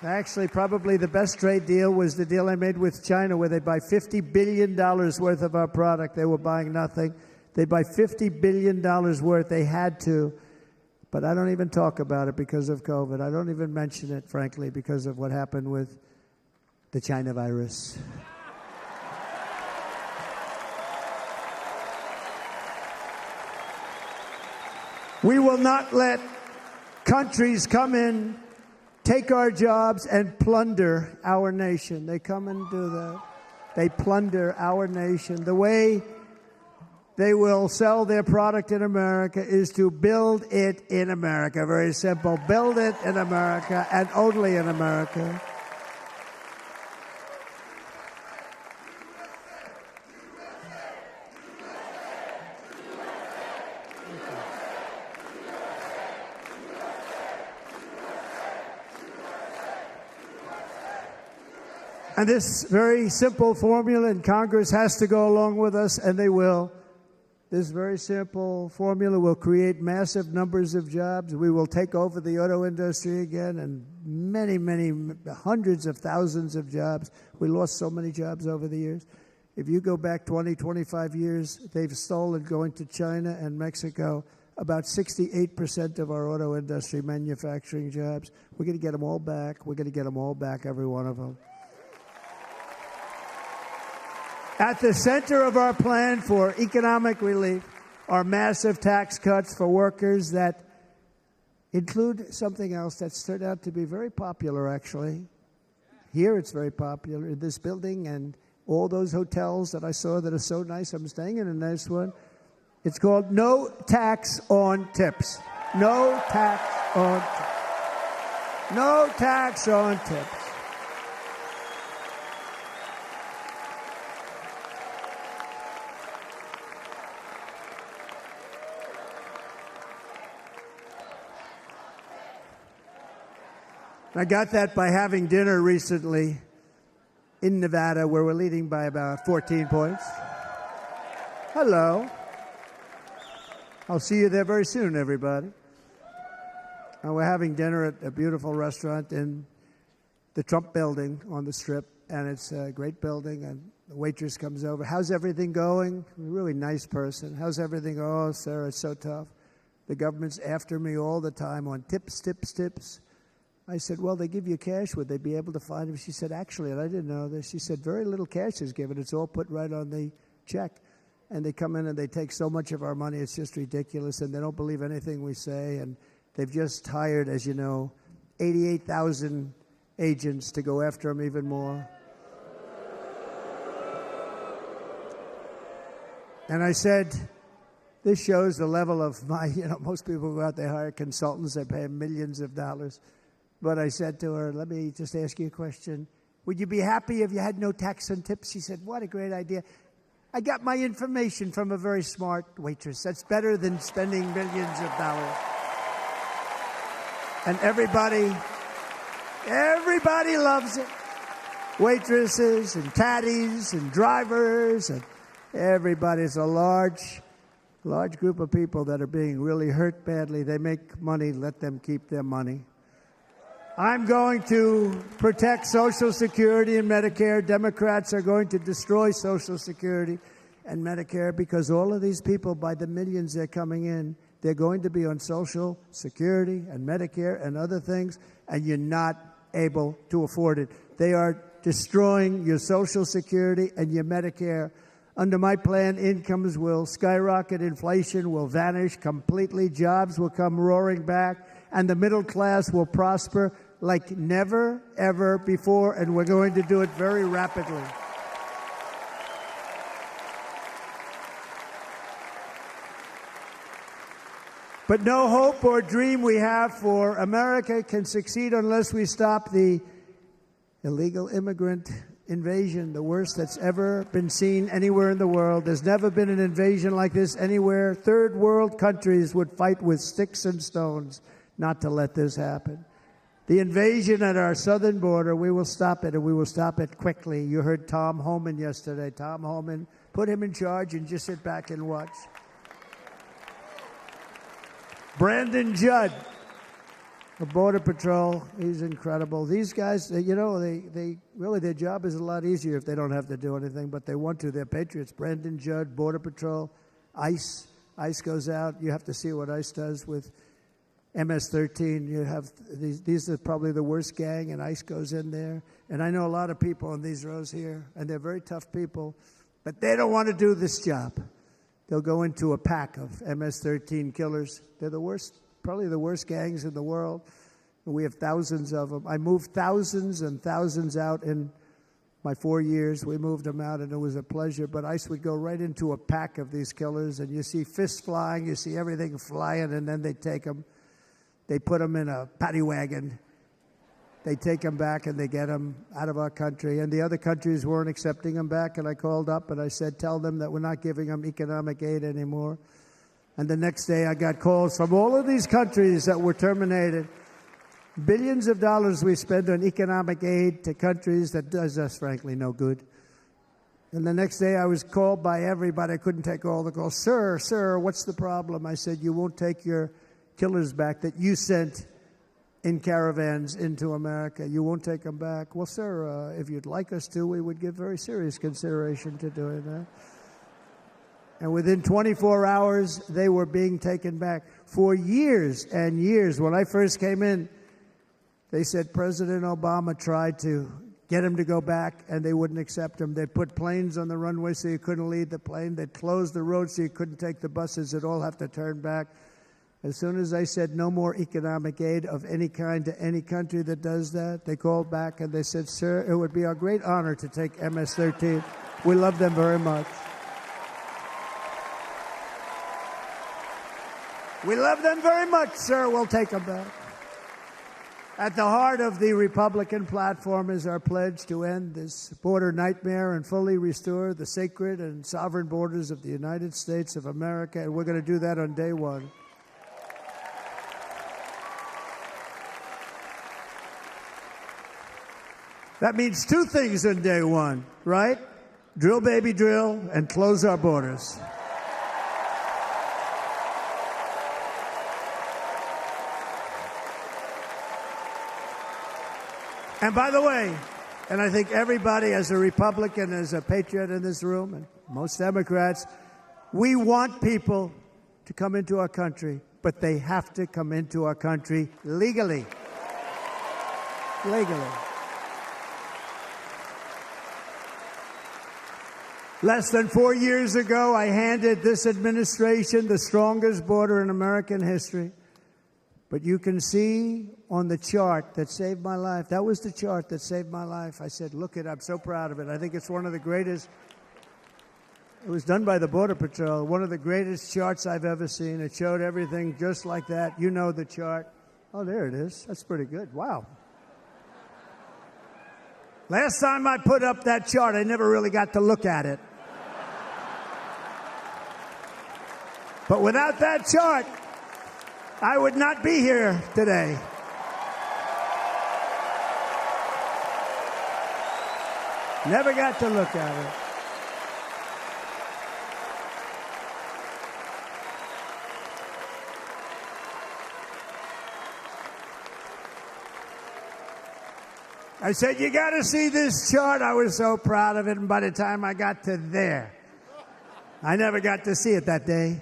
Actually, probably the best trade deal was the deal I made with China, where they buy $50 billion worth of our product. They were buying nothing. They buy $50 billion worth. They had to. But I don't even talk about it because of COVID. I don't even mention it, frankly, because of what happened with the China virus. We will not let countries come in, take our jobs, and plunder our nation. They come and do that. They plunder our nation. The way they will sell their product in America is to build it in America. Very simple. Build it in America and only in America. And this very simple formula, and Congress has to go along with us, and they will. This very simple formula will create massive numbers of jobs. We will take over the auto industry again, and many, many, hundreds of thousands of jobs. We lost so many jobs over the years. If you go back 20, 25 years, they've stolen, going to China and Mexico, about 68% of our auto industry manufacturing jobs. We're going to get them all back. We're going to get them all back, every one of them. At the center of our plan for economic relief are massive tax cuts for workers that include something else that's turned out to be very popular, actually. Here it's very popular in this building and all those hotels that I saw that are so nice. I'm staying in a nice one. It's called no tax on tips. No tax on tips. No tax on tips. I got that by having dinner recently in Nevada, where we're leading by about 14 points. Hello. I'll see you there very soon, everybody. And we're having dinner at a beautiful restaurant in the Trump building on the Strip, and it's a great building, and the waitress comes over. How's everything going? A really nice person. How's everything? Oh, Sarah, it's so tough. The government's after me all the time on tips, tips, tips. I said, well, they give you cash. Would they be able to find him? She said, actually, and I didn't know this. She said, very little cash is given. It's all put right on the check. And they come in and they take so much of our money, it's just ridiculous. And they don't believe anything we say. And they've just hired, as you know, 88,000 agents to go after them even more. And I said, this shows the level of my, most people go out, they hire consultants, they pay them millions of dollars. But I said to her, let me just ask you a question. Would you be happy if you had no tax on tips? She said, what a great idea. I got my information from a very smart waitress. That's better than spending millions of dollars. And everybody loves it. Waitresses and caddies and drivers and everybody. It's a large group of people that are being really hurt badly. They make money. Let them keep their money. I'm going to protect Social Security and Medicare. Democrats are going to destroy Social Security and Medicare because all of these people, by the millions they're coming in, they're going to be on Social Security and Medicare and other things, and you're not able to afford it. They are destroying your Social Security and your Medicare. Under my plan, incomes will skyrocket, inflation will vanish completely, jobs will come roaring back, and the middle class will prosper like never, ever before, and we're going to do it very rapidly. But no hope or dream we have for America can succeed unless we stop the illegal immigrant invasion, the worst that's ever been seen anywhere in the world. There's never been an invasion like this anywhere. Third world countries would fight with sticks and stones not to let this happen. The invasion at our southern border, we will stop it, and we will stop it quickly. You heard Tom Homan yesterday. Tom Homan, put him in charge and just sit back and watch. Brandon Judd of Border Patrol, he's incredible. These guys, they really, their job is a lot easier if they don't have to do anything, but they want to. They're patriots. Brandon Judd, Border Patrol, ICE. ICE goes out. You have to see what ICE does with MS-13. You have these are probably the worst gang, and ICE goes in there. And I know a lot of people in these rows here, and they're very tough people, but they don't want to do this job. They'll go into a pack of MS-13 killers. They're the worst, probably the worst gangs in the world. We have thousands of them. I moved thousands and thousands out in my 4 years. We moved them out, and it was a pleasure. But ICE would go right into a pack of these killers, and you see fists flying, you see everything flying, and then they take them. They put them in a paddy wagon. They take them back, and they get them out of our country. And the other countries weren't accepting them back, and I called up, and I said, tell them that we're not giving them economic aid anymore. And the next day, I got calls from all of these countries that were terminated. Billions of dollars we spend on economic aid to countries that does us, frankly, no good. And the next day, I was called by everybody. I couldn't take all the calls. Sir, what's the problem? I said, you won't take your killers back that you sent in caravans into America. You won't take them back. Well, sir, if you'd like us to, we would give very serious consideration to doing that. And within 24 hours, they were being taken back. For years and years, when I first came in, they said President Obama tried to get him to go back, and they wouldn't accept him. They'd put planes on the runway so you couldn't leave the plane. They'd close the road so you couldn't take the buses. They'd all have to turn back. As soon as I said no more economic aid of any kind to any country that does that, they called back and they said, sir, it would be our great honor to take MS-13. We love them very much. We love them very much, sir. We'll take them back. At the heart of the Republican platform is our pledge to end this border nightmare and fully restore the sacred and sovereign borders of the United States of America, and we're going to do that on day one. That means two things on day one, right? Drill, baby, drill, and close our borders. And by the way, and I think everybody as a Republican, as a patriot in this room, and most Democrats, we want people to come into our country, but they have to come into our country legally. Legally. Less than 4 years ago, I handed this administration the strongest border in American history. But you can see on the chart that saved my life, that was the chart that saved my life. I said, look it, I'm so proud of it. I think it's one of the greatest. It was done by the Border Patrol, one of the greatest charts I've ever seen. It showed everything just like that. You know the chart. Oh, there it is. That's pretty good. Wow. Last time I put up that chart, I never really got to look at it. But without that chart, I would not be here today. Never got to look at it. I said, you got to see this chart. I was so proud of it. And by the time I got to there, I never got to see it that day.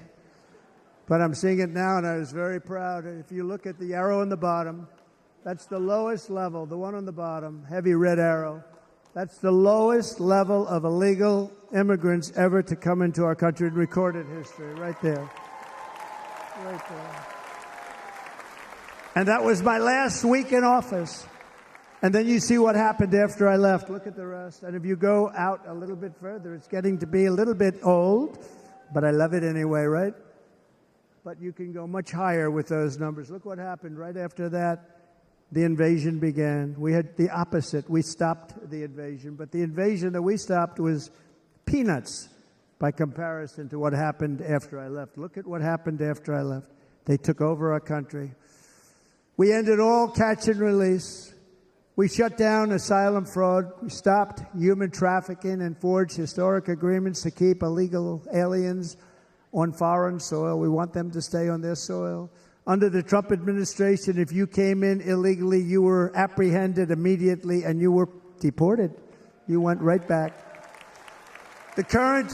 But I'm seeing it now, and I was very proud. If you look at the arrow on the bottom, that's the lowest level, the one on the bottom, heavy red arrow. That's the lowest level of illegal immigrants ever to come into our country in recorded history, right there. Right there. And that was my last week in office. And then you see what happened after I left. Look at the rest. And if you go out a little bit further, it's getting to be a little bit old, but I love it anyway, right? But you can go much higher with those numbers. Look what happened right after that. The invasion began. We had the opposite. We stopped the invasion. But the invasion that we stopped was peanuts by comparison to what happened after I left. Look at what happened after I left. They took over our country. We ended all catch and release. We shut down asylum fraud. We stopped human trafficking and forged historic agreements to keep illegal aliens on foreign soil. We want them to stay on their soil. Under the Trump administration, if you came in illegally, you were apprehended immediately and you were deported. You went right back. The current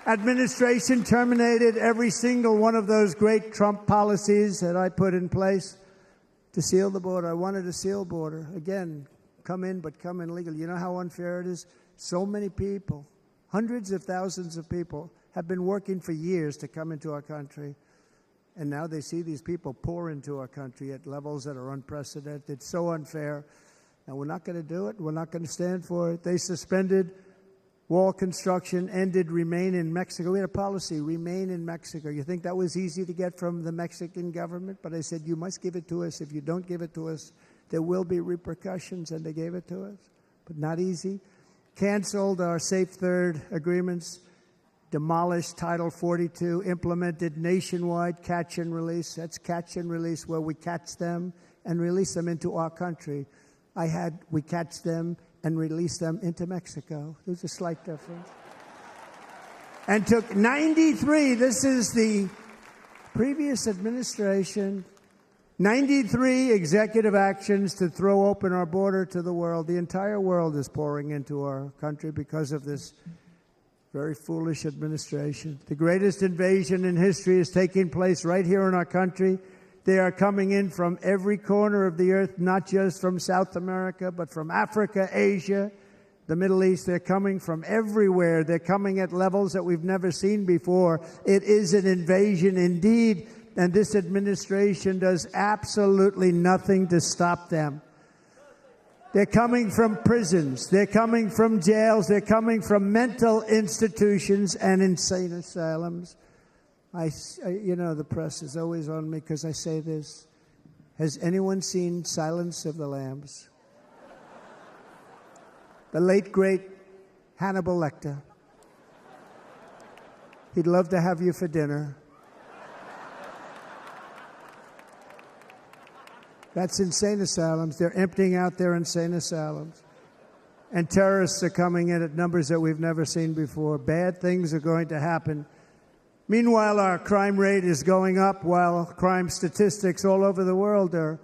administration terminated every single one of those great Trump policies that I put in place to seal the border. I wanted a sealed border. Again, come in, but come in legally. You know how unfair it is? So many people, hundreds of thousands of people, have been working for years to come into our country. And now they see these people pour into our country at levels that are unprecedented. It's so unfair. And we're not going to do it. We're not going to stand for it. They suspended wall construction, ended remain in Mexico. We had a policy, remain in Mexico. You think that was easy to get from the Mexican government? But I said, you must give it to us. If you don't give it to us, there will be repercussions. And they gave it to us. But not easy. Canceled our Safe Third agreements. Demolished Title 42, implemented nationwide catch and release. That's catch and release where we catch them and release them into our country. We catch them and release them into Mexico. There's a slight difference. And took 93, this is the previous administration, 93 executive actions to throw open our border to the world. The entire world is pouring into our country because of this very foolish administration. The greatest invasion in history is taking place right here in our country. They are coming in from every corner of the earth, not just from South America, but from Africa, Asia, the Middle East. They're coming from everywhere. They're coming at levels that we've never seen before. It is an invasion indeed, and this administration does absolutely nothing to stop them. They're coming from prisons. They're coming from jails. They're coming from mental institutions and insane asylums. The press is always on me because I say this. Has anyone seen Silence of the Lambs? The late, great Hannibal Lecter. He'd love to have you for dinner. That's insane asylums. They're emptying out their insane asylums. And terrorists are coming in at numbers that we've never seen before. Bad things are going to happen. Meanwhile, our crime rate is going up while crime statistics all over the world are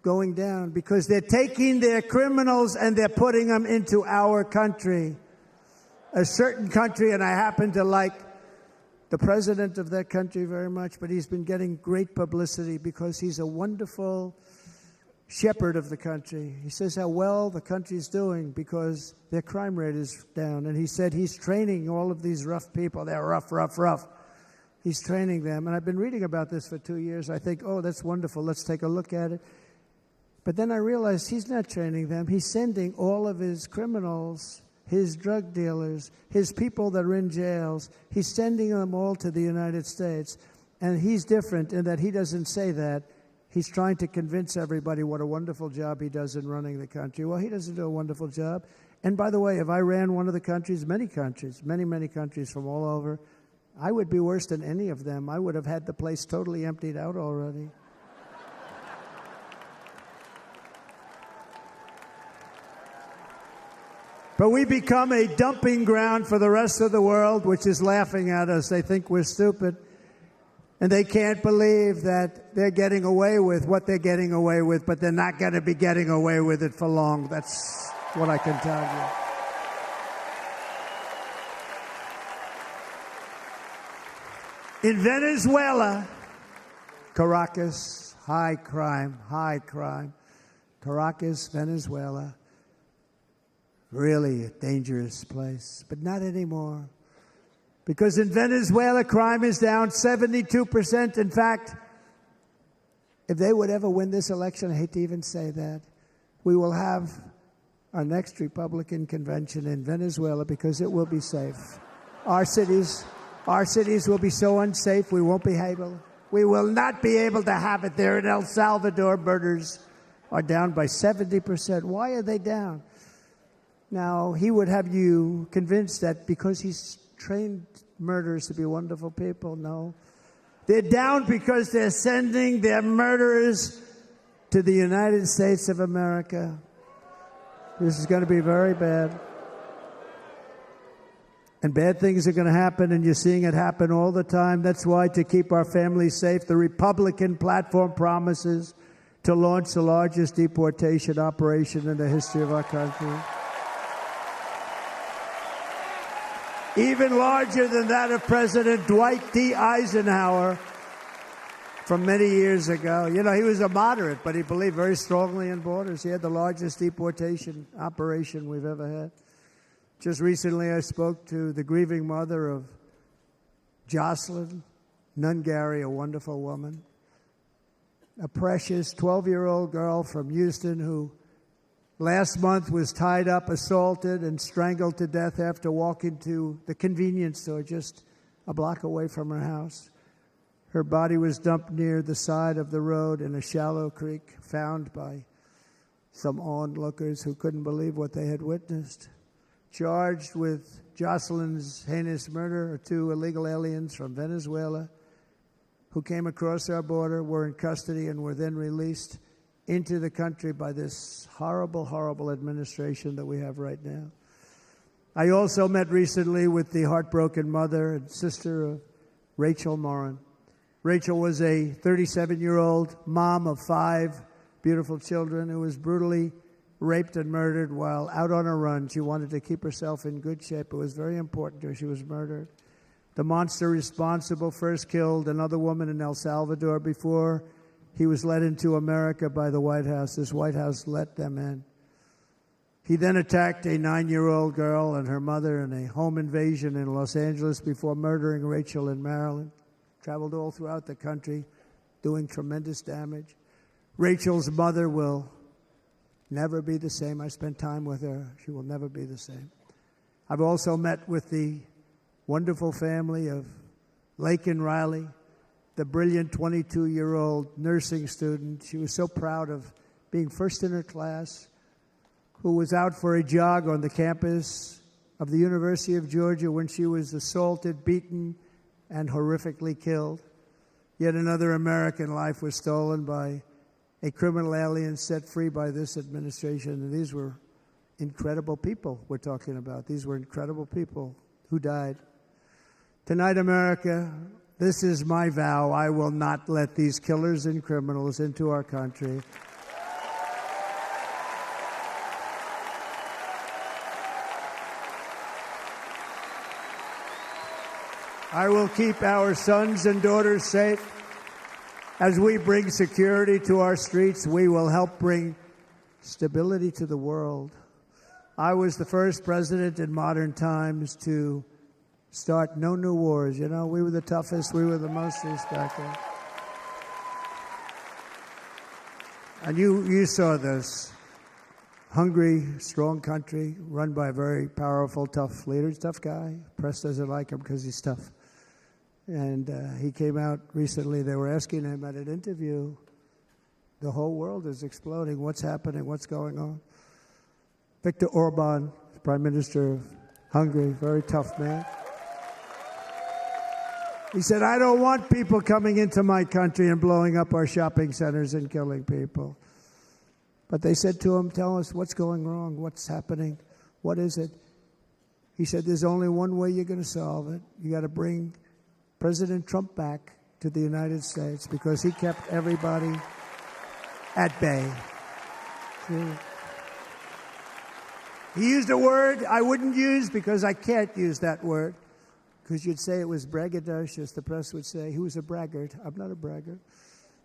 going down because they're taking their criminals and they're putting them into our country. A certain country, and I happen to like the president of that country very much, but he's been getting great publicity because he's a wonderful shepherd of the country. He says how well the country's doing because their crime rate is down. And he said he's training all of these rough people. They're rough. He's training them. And I've been reading about this for 2 years. I think, oh, that's wonderful. Let's take a look at it. But then I realized he's not training them. He's sending all of his criminals, his drug dealers, his people that are in jails, he's sending them all to the United States. And he's different in that he doesn't say that. He's trying to convince everybody what a wonderful job he does in running the country. Well, he doesn't do a wonderful job. And by the way, if I ran one of the countries, many countries from all over, I would be worse than any of them. I would have had the place totally emptied out already. But we become a dumping ground for the rest of the world, which is laughing at us. They think we're stupid. And they can't believe that they're getting away with what they're getting away with, but they're not going to be getting away with it for long. That's what I can tell you. In Venezuela, Caracas, high crime. Caracas, Venezuela, really a dangerous place, but not anymore. Because in Venezuela, crime is down 72%. In fact, if they would ever win this election, I hate to even say that, we will have our next Republican convention in Venezuela because it will be safe. Our cities will be so unsafe, we won't be able. We will not be able to have it there. In El Salvador, murders are down by 70%. Why are they down? Now, he would have you convinced that because he's trained murderers to be wonderful people. No. They're down because they're sending their murderers to the United States of America. This is going to be very bad. And bad things are going to happen, and you're seeing it happen all the time. That's why, to keep our families safe, the Republican platform promises to launch the largest deportation operation in the history of our country. Even larger than that of President Dwight D. Eisenhower from many years ago. You know, he was a moderate, but he believed very strongly in borders. He had the largest deportation operation we've ever had. Just recently, I spoke to the grieving mother of Jocelyn Nungary, a wonderful woman, a precious 12-year-old girl from Houston who last month was tied up, assaulted, and strangled to death after walking to the convenience store just a block away from her house. Her body was dumped near the side of the road in a shallow creek, found by some onlookers who couldn't believe what they had witnessed. Charged with Jocelyn's heinous murder are 2 illegal aliens from Venezuela who came across our border, were in custody, and were then released into the country by this horrible, horrible administration that we have right now. I also met recently with the heartbroken mother and sister of Rachel Morin. Rachel was a 37-year-old mom of 5 beautiful children who was brutally raped and murdered while out on a run. She wanted to keep herself in good shape. It was very important to her. She was murdered. The monster responsible first killed another woman in El Salvador before he was led into America by the White House. This White House let them in. He then attacked a 9-year-old girl and her mother in a home invasion in Los Angeles before murdering Rachel in Maryland. Traveled all throughout the country, doing tremendous damage. Rachel's mother will never be the same. I spent time with her. She will never be the same. I've also met with the wonderful family of Laken Riley, the brilliant 22-year-old nursing student. She was so proud of being first in her class, who was out for a jog on the campus of the University of Georgia when she was assaulted, beaten, and horrifically killed. Yet another American life was stolen by a criminal alien set free by this administration. And these were incredible people we're talking about. These were incredible people who died. Tonight, America, this is my vow. I will not let these killers and criminals into our country. I will keep our sons and daughters safe. As we bring security to our streets, we will help bring stability to the world. I was the first president in modern times to start no new wars. You know, we were the toughest. We were the most respected. And you saw this. Hungry, strong country, run by a very powerful, tough leader. He's a tough guy. Press doesn't like him because he's tough. And he came out recently. They were asking him at an interview, the whole world is exploding. What's happening? What's going on? Viktor Orban, Prime Minister of Hungary, very tough man. He said, I don't want people coming into my country and blowing up our shopping centers and killing people. But they said to him, tell us what's going wrong, what's happening, what is it? He said, there's only one way you're going to solve it. You got to bring President Trump back to the United States because he kept everybody at bay. He used a word I wouldn't use because I can't use that word, because you'd say it was braggadocious. The press would say he was a braggart. I'm not a braggart.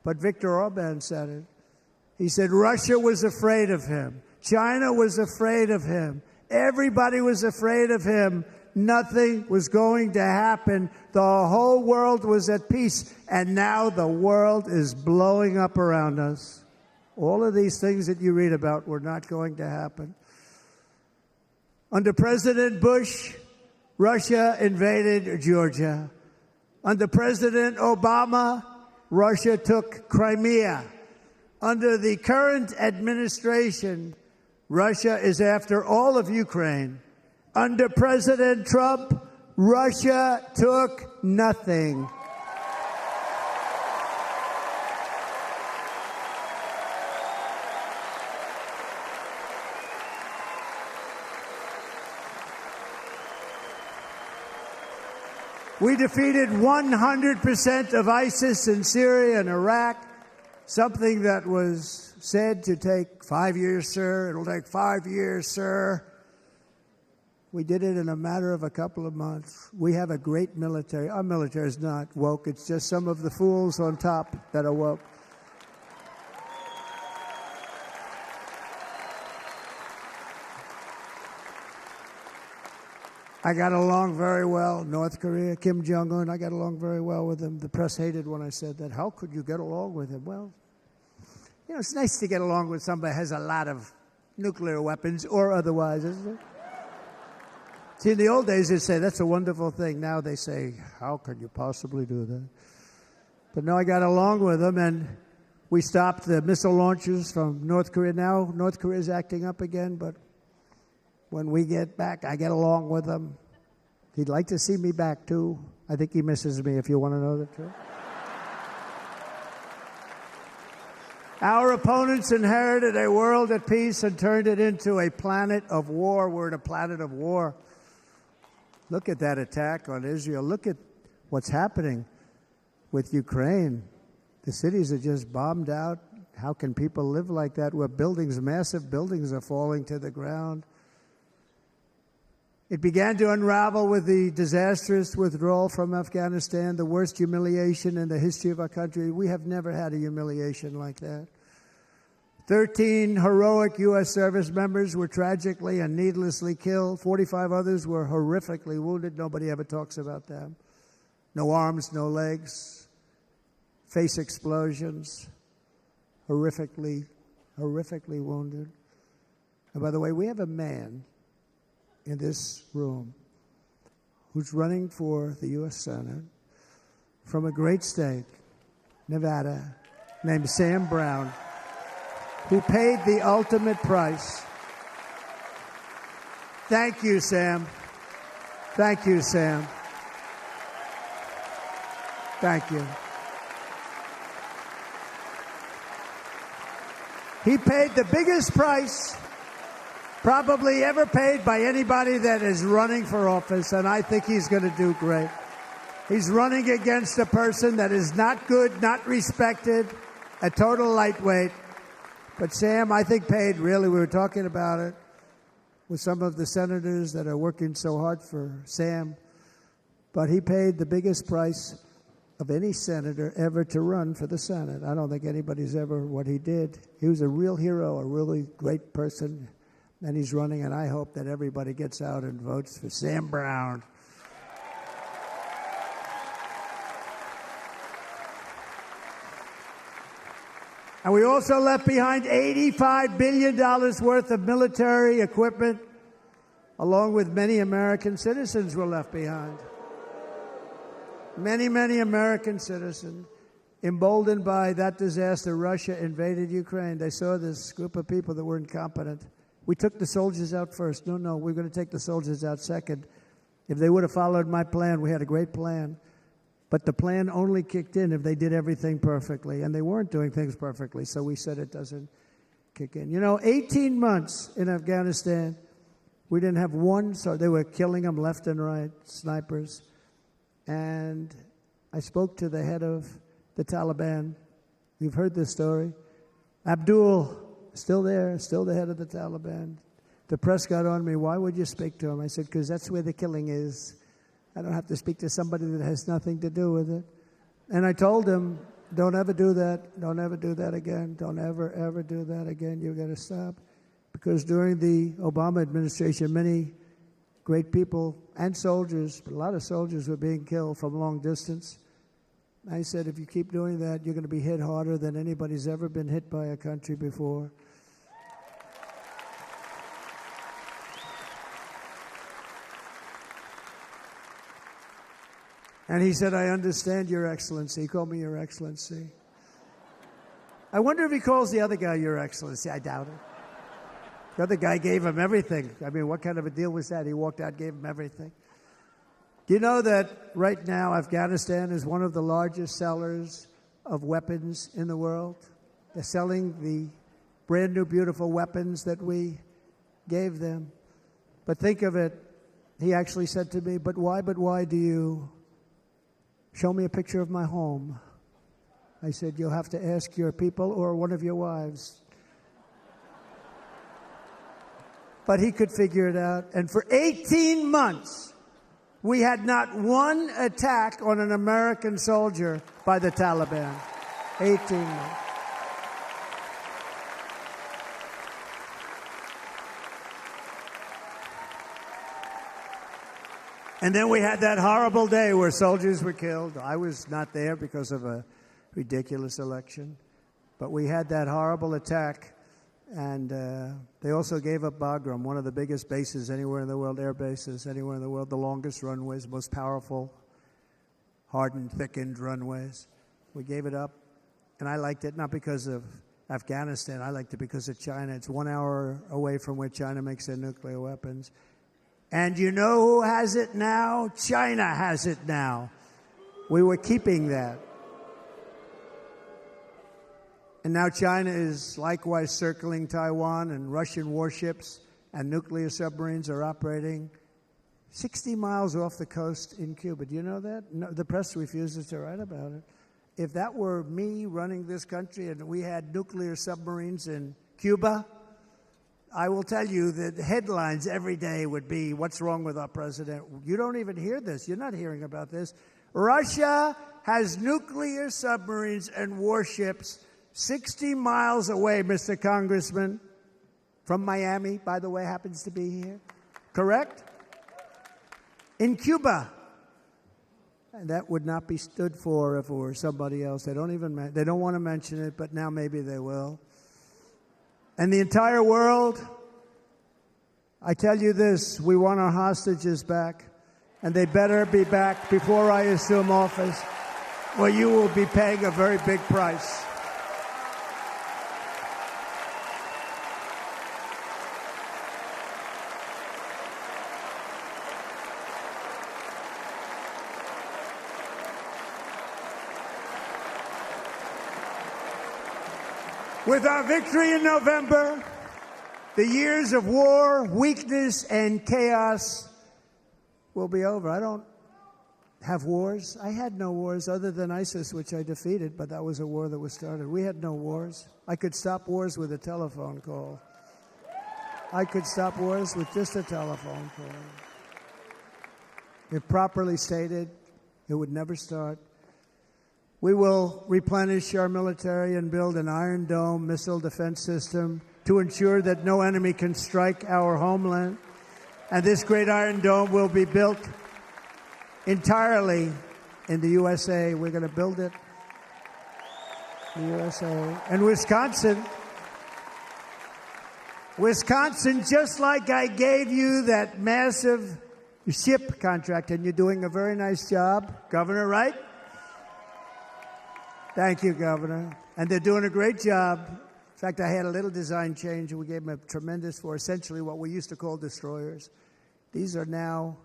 But Viktor Orban said it. He said Russia was afraid of him. China was afraid of him. Everybody was afraid of him. Nothing was going to happen. The whole world was at peace. And now the world is blowing up around us. All of these things that you read about were not going to happen. Under President Bush, Russia invaded Georgia. Under President Obama, Russia took Crimea. Under the current administration, Russia is after all of Ukraine. Under President Trump, Russia took nothing. We defeated 100% of ISIS in Syria and Iraq, something that was said to take 5 years, sir. It'll take 5 years, sir. We did it in a matter of a couple of months. We have a great military. Our military is not woke. It's just some of the fools on top that are woke. I got along very well. North Korea, Kim Jong-un, I got along very well with him. The press hated when I said that. How could you get along with him? Well, you know, it's nice to get along with somebody who has a lot of nuclear weapons or otherwise, isn't it? See, in the old days, they'd say, that's a wonderful thing. Now they say, how could you possibly do that? But no, I got along with him, and we stopped the missile launches from North Korea. Now North Korea is acting up again, but when we get back, I get along with him. He'd like to see me back, too. I think he misses me, if you want to know the truth. Our opponents inherited a world at peace and turned it into a planet of war. We're in a planet of war. Look at that attack on Israel. Look at what's happening with Ukraine. The cities are just bombed out. How can people live like that where buildings, massive buildings, are falling to the ground? It began to unravel with the disastrous withdrawal from Afghanistan, the worst humiliation in the history of our country. We have never had a humiliation like that. 13 heroic U.S. service members were tragically and needlessly killed. 45 others were horrifically wounded. Nobody ever talks about them. No arms, no legs, face explosions, horrifically wounded. And by the way, we have a man in this room who's running for the U.S. Senate from a great state, Nevada, named Sam Brown, who paid the ultimate price. Thank you, Sam. Thank you, Sam. Thank you. He paid the biggest price probably ever paid by anybody that is running for office, and I think he's going to do great. He's running against a person that is not good, not respected, a total lightweight. But Sam, I think, paid, really, we were talking about it with some of the senators that are working so hard for Sam, but he paid the biggest price of any senator ever to run for the Senate. I don't think anybody's ever what he did. He was a real hero, a really great person. And he's running, and I hope that everybody gets out and votes for Sam Brown. And we also left behind $85 billion worth of military equipment, along with many American citizens were left behind. Many, many American citizens, emboldened by that disaster. Russia invaded Ukraine. They saw this group of people that were incompetent. We took the soldiers out first. No, we're going to take the soldiers out second. If they would have followed my plan, we had a great plan. But the plan only kicked in if they did everything perfectly. And they weren't doing things perfectly, so we said it doesn't kick in. You know, 18 months in Afghanistan, we didn't have one, so they were killing them left and right, snipers. And I spoke to the head of the Taliban. You've heard this story. Abdul, still there, still the head of the Taliban. The press got on me. Why would you speak to him? I said, because that's where the killing is. I don't have to speak to somebody that has nothing to do with it. And I told him, don't ever do that. Don't ever do that again. Don't ever, ever do that again. You've got to stop. Because during the Obama administration, many great people and soldiers, but a lot of soldiers were being killed from long distance. I said, if you keep doing that, you're going to be hit harder than anybody's ever been hit by a country before. And he said, I understand, Your Excellency. He called me Your Excellency. I wonder if he calls the other guy Your Excellency. I doubt it. The other guy gave him everything. I mean, what kind of a deal was that? He walked out, gave him everything. Do you know that right now Afghanistan is one of the largest sellers of weapons in the world? They're selling the brand new, beautiful weapons that we gave them. But think of it. He actually said to me, but why do you show me a picture of my home? I said, you'll have to ask your people or one of your wives. But he could figure it out. And for 18 months, we had not one attack on an American soldier by the Taliban. 18 months. And then we had that horrible day where soldiers were killed. I was not there because of a ridiculous election. But we had that horrible attack. And they also gave up Bagram, one of the biggest bases anywhere in the world, air bases anywhere in the world, the longest runways, most powerful, hardened, thickened runways. We gave it up. And I liked it not because of Afghanistan. I liked it because of China. It's 1 hour away from where China makes their nuclear weapons. And you know who has it now? China has it now. We were keeping that. And now China is likewise circling Taiwan, and Russian warships and nuclear submarines are operating 60 miles off the coast in Cuba. Do you know that? No, the press refuses to write about it. If that were me running this country and we had nuclear submarines in Cuba, I will tell you that headlines every day would be, what's wrong with our president? You don't even hear this. You're not hearing about this. Russia has nuclear submarines and warships 60 miles away, Mr. Congressman, from Miami, by the way, happens to be here. Correct? In Cuba. And that would not be stood for if it were somebody else. They don't want to mention it, but now maybe they will. And the entire world, I tell you this, we want our hostages back, and they better be back before I assume office, or you will be paying a very big price. With our victory in November, the years of war, weakness, and chaos will be over. I don't have wars. I had no wars other than ISIS, which I defeated, but that was a war that was started. We had no wars. I could stop wars with a telephone call. I could stop wars with just a telephone call. If properly stated, it would never start. We will replenish our military and build an Iron Dome missile defense system to ensure that no enemy can strike our homeland. And this great Iron Dome will be built entirely in the USA. We're going to build it in the USA. And Wisconsin, just like I gave you that massive ship contract, and you're doing a very nice job, Governor, right? Thank you, Governor. And they're doing a great job. In fact, I had a little design change, and we gave them a tremendous for essentially what we used to call destroyers. These are now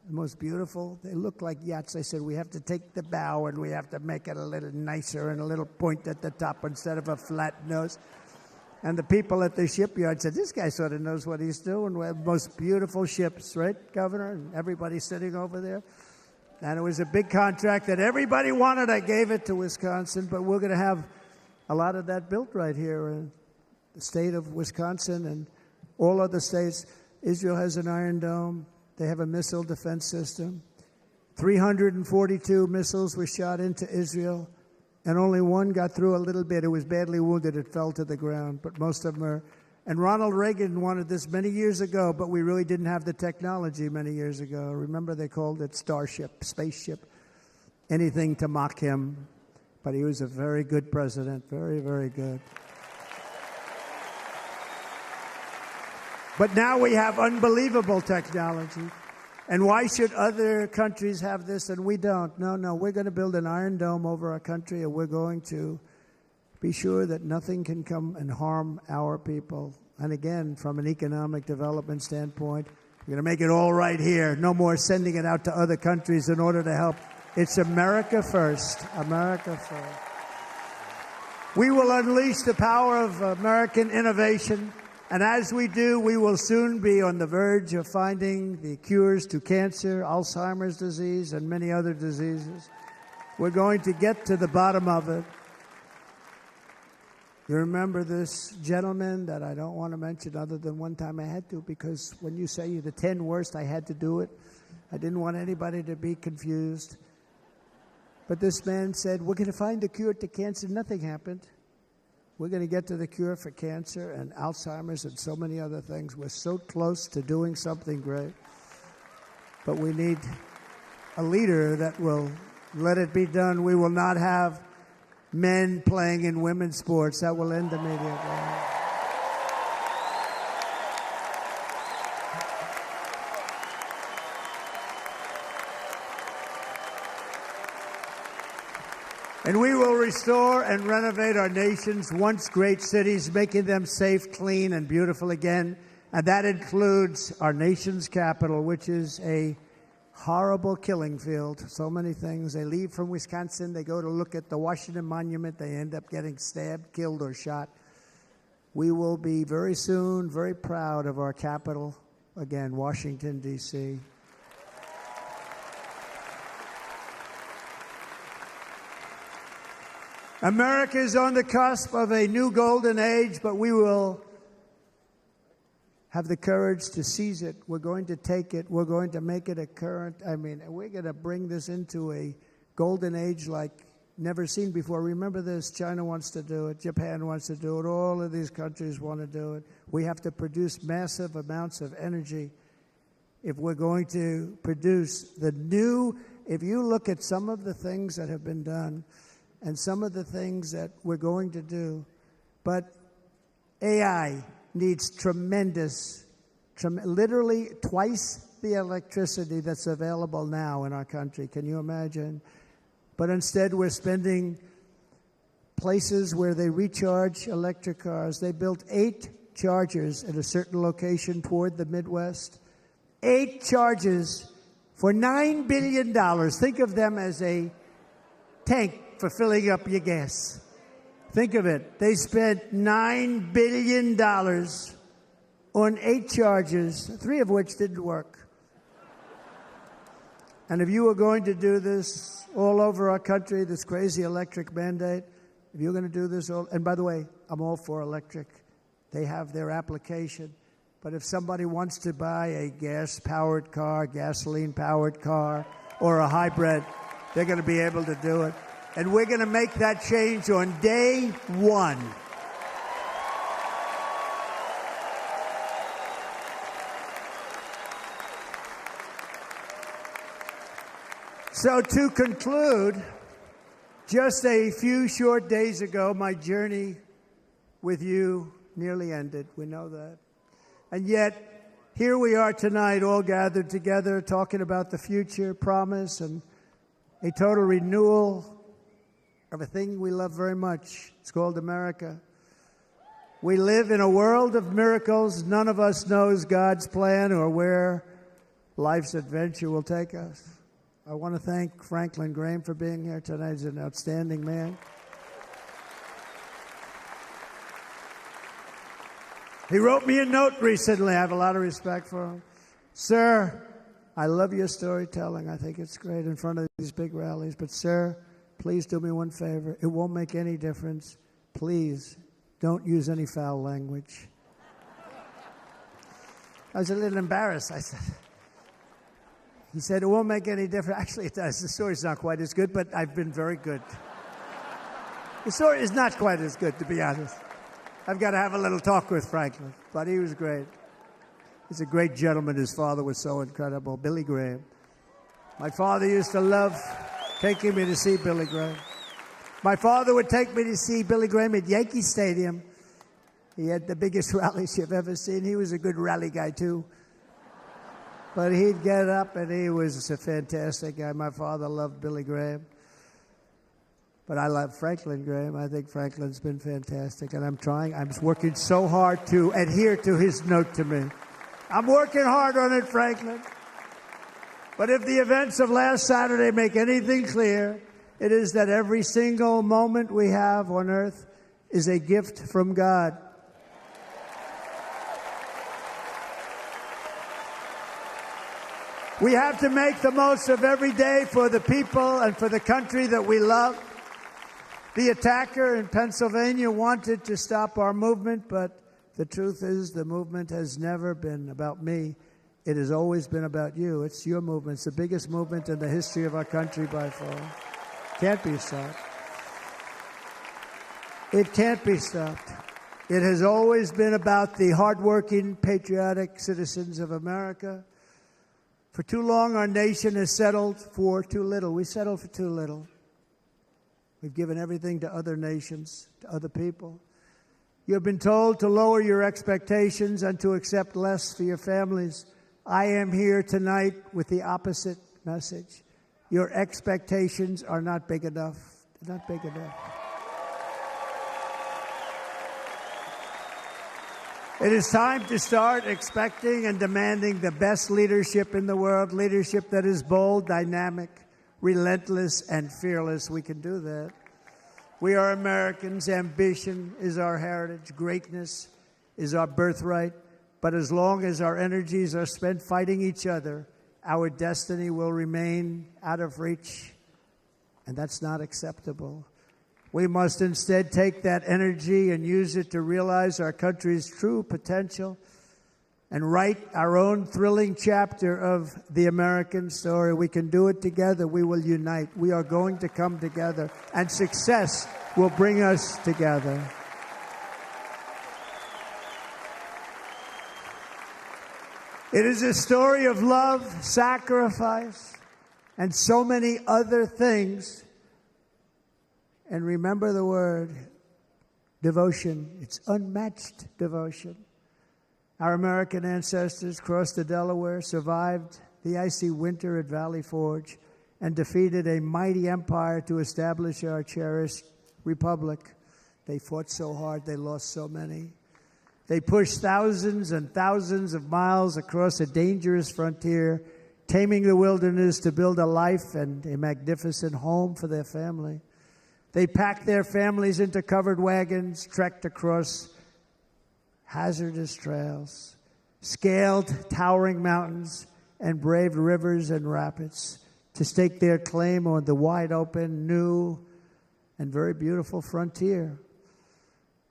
the most beautiful. They look like yachts. I said, we have to take the bow, and we have to make it a little nicer and a little point at the top instead of a flat nose. And the people at the shipyard said, this guy sort of knows what he's doing. We have the most beautiful ships, right, Governor? And everybody sitting over there. And it was a big contract that everybody wanted. I gave it to Wisconsin, but we're going to have a lot of that built right here in the state of Wisconsin and all other states. Israel has an Iron Dome. They have a missile defense system. 342 missiles were shot into Israel, and only one got through a little bit. It was badly wounded. It fell to the ground, but most of them are. And Ronald Reagan wanted this many years ago, but we really didn't have the technology many years ago. Remember, they called it Starship, spaceship, anything to mock him. But he was a very good president, very, very good. But now we have unbelievable technology. And why should other countries have this and we don't? No, we're going to build an Iron Dome over our country, and we're going to be sure that nothing can come and harm our people. And again, from an economic development standpoint, we're going to make it all right here. No more sending it out to other countries in order to help. It's America first. America first. We will unleash the power of American innovation. And as we do, we will soon be on the verge of finding the cures to cancer, Alzheimer's disease, and many other diseases. We're going to get to the bottom of it. You remember this gentleman that I don't want to mention other than one time I had to, because when you say the 10 worst, I had to do it. I didn't want anybody to be confused. But this man said, we're going to find a cure to cancer. Nothing happened. We're going to get to the cure for cancer and Alzheimer's and so many other things. We're so close to doing something great. But we need a leader that will let it be done. We will not have men playing in women's sports. That will end immediately. And we will restore and renovate our nation's once great cities, making them safe, clean, and beautiful again. And that includes our nation's capital, which is a horrible killing field. So many things. They leave from Wisconsin. They go to look at the Washington Monument. They end up getting stabbed, killed, or shot. We will be very soon very proud of our capital, again, Washington, D.C. America is on the cusp of a new golden age, but we will have the courage to seize it. We're going to take it. We're going to make it a current. We're going to bring this into a golden age like never seen before. Remember this, China wants to do it. Japan wants to do it. All of these countries want to do it. We have to produce massive amounts of energy if we're going to produce the new. If you look at some of the things that have been done, and some of the things that we're going to do. But AI needs literally twice the electricity that's available now in our country. Can you imagine? But instead, we're spending places where they recharge electric cars. They built 8 chargers at a certain location toward the Midwest. 8 chargers for $9 billion. Think of them as a tank for filling up your gas. Think of it. They spent $9 billion on 8 chargers, 3 of which didn't work. And if you were going to do this all over our country, this crazy electric mandate, if you're going to do this and by the way, I'm all for electric. They have their application. But if somebody wants to buy a gas-powered car, gasoline-powered car, or a hybrid, they're going to be able to do it. And we're going to make that change on day 1. So to conclude, just a few short days ago, my journey with you nearly ended. We know that. And yet, here we are tonight, all gathered together, talking about the future, promise, and a total renewal of a thing we love very much. It's called America. We live in a world of miracles. None of us knows God's plan or where life's adventure will take us. I want to thank Franklin Graham for being here tonight. He's an outstanding man. He wrote me a note recently. I have a lot of respect for him. Sir, I love your storytelling. I think it's great in front of these big rallies. But, sir, please do me one favor. It won't make any difference. Please don't use any foul language. I was a little embarrassed. He said, it won't make any difference. Actually, it does. The story's not quite as good, but I've been very good. The story is not quite as good, to be honest. I've got to have a little talk with Franklin, but he was great. He's a great gentleman. His father was so incredible, Billy Graham. My father used to love taking me to see Billy Graham. My father would take me to see Billy Graham at Yankee Stadium. He had the biggest rallies you've ever seen. He was a good rally guy, too. But he'd get up, and he was a fantastic guy. My father loved Billy Graham. But I love Franklin Graham. I think Franklin's been fantastic. And I'm working so hard to adhere to his note to me. I'm working hard on it, Franklin. But if the events of last Saturday make anything clear, it is that every single moment we have on earth is a gift from God. We have to make the most of every day for the people and for the country that we love. The attacker in Pennsylvania wanted to stop our movement, but the truth is the movement has never been about me. It has always been about you. It's your movement. It's the biggest movement in the history of our country by far. Can't be stopped. It can't be stopped. It has always been about the hardworking, patriotic citizens of America. For too long, our nation has settled for too little. We settled for too little. We've given everything to other nations, to other people. You have been told to lower your expectations and to accept less for your families. I am here tonight with the opposite message. Your expectations are not big enough. They're not big enough. It is time to start expecting and demanding the best leadership in the world, leadership that is bold, dynamic, relentless, and fearless. We can do that. We are Americans. Ambition is our heritage. Greatness is our birthright. But as long as our energies are spent fighting each other, our destiny will remain out of reach, and that's not acceptable. We must instead take that energy and use it to realize our country's true potential and write our own thrilling chapter of the American story. We can do it together. We will unite. We are going to come together, and success will bring us together. It is a story of love, sacrifice, and so many other things. And remember the word, devotion. It's unmatched devotion. Our American ancestors crossed the Delaware, survived the icy winter at Valley Forge, and defeated a mighty empire to establish our cherished republic. They fought so hard, they lost so many. They pushed thousands and thousands of miles across a dangerous frontier, taming the wilderness to build a life and a magnificent home for their family. They packed their families into covered wagons, trekked across hazardous trails, scaled towering mountains, and braved rivers and rapids to stake their claim on the wide-open, new, and very beautiful frontier.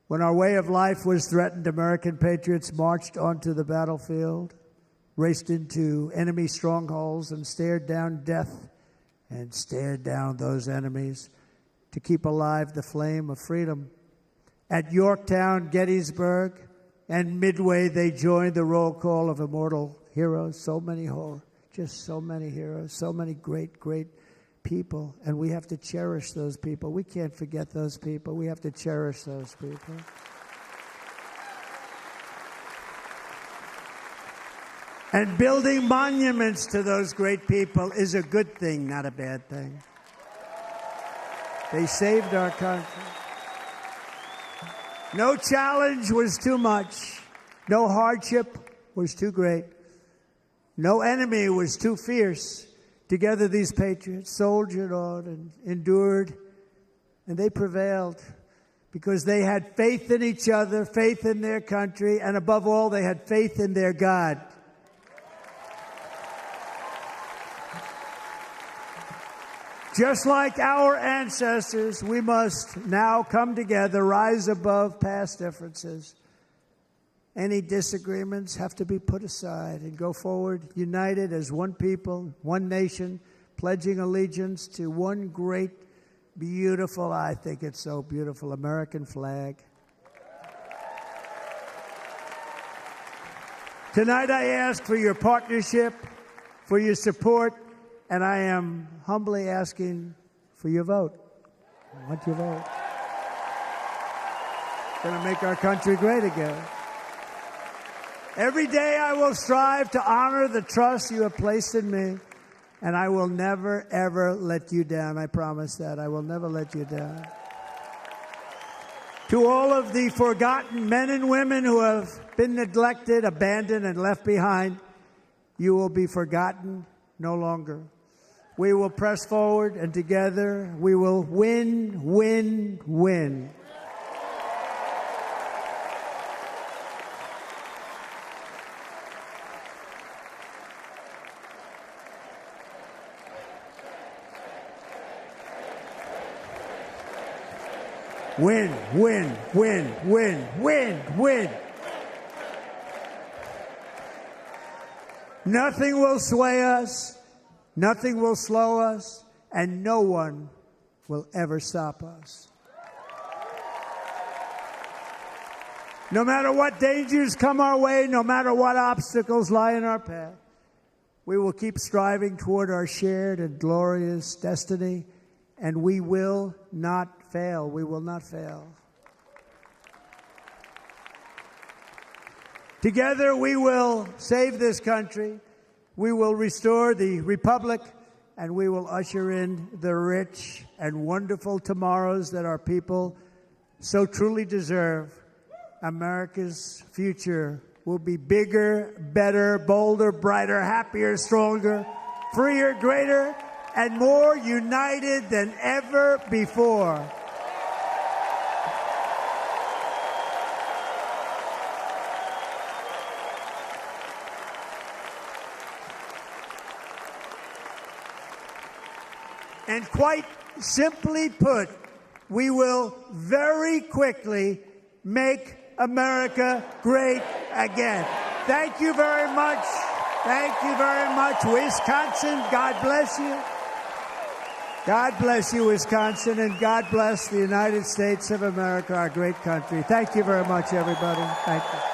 When our way of life was threatened, American patriots marched onto the battlefield, raced into enemy strongholds, and stared down death and stared down those enemies to keep alive the flame of freedom. At Yorktown, Gettysburg, and Midway, they joined the roll call of immortal heroes. So many heroes, so many great, great people. And we have to cherish those people. We can't forget those people. We have to cherish those people. And building monuments to those great people is a good thing, not a bad thing. They saved our country. No challenge was too much. No hardship was too great. No enemy was too fierce. Together, these patriots soldiered on and endured, and they prevailed because they had faith in each other, faith in their country, and above all, they had faith in their God. Just like our ancestors, we must now come together, rise above past differences. Any disagreements have to be put aside and go forward, united as one people, one nation, pledging allegiance to one great, beautiful, I think it's so beautiful, American flag. Tonight I ask for your partnership, for your support, and I am humbly asking for your vote. I want your vote. It's going to make our country great again. Every day I will strive to honor the trust you have placed in me, and I will never, ever let you down. I promise that. I will never let you down. To all of the forgotten men and women who have been neglected, abandoned, and left behind, you will be forgotten no longer. We will press forward, and together we will win, win, win. Win, win, win, win, win, win. Nothing will sway us, nothing will slow us, and no one will ever stop us. No matter what dangers come our way, no matter what obstacles lie in our path, we will keep striving toward our shared and glorious destiny, and we will not fail. We will not fail. Together we will save this country, we will restore the republic, and we will usher in the rich and wonderful tomorrows that our people so truly deserve. America's future will be bigger, better, bolder, brighter, happier, stronger, freer, greater, and more united than ever before. And quite simply put, we will very quickly make America great again. Thank you very much. Thank you very much, Wisconsin. God bless you. God bless you, Wisconsin, and God bless the United States of America, our great country. Thank you very much, everybody. Thank you.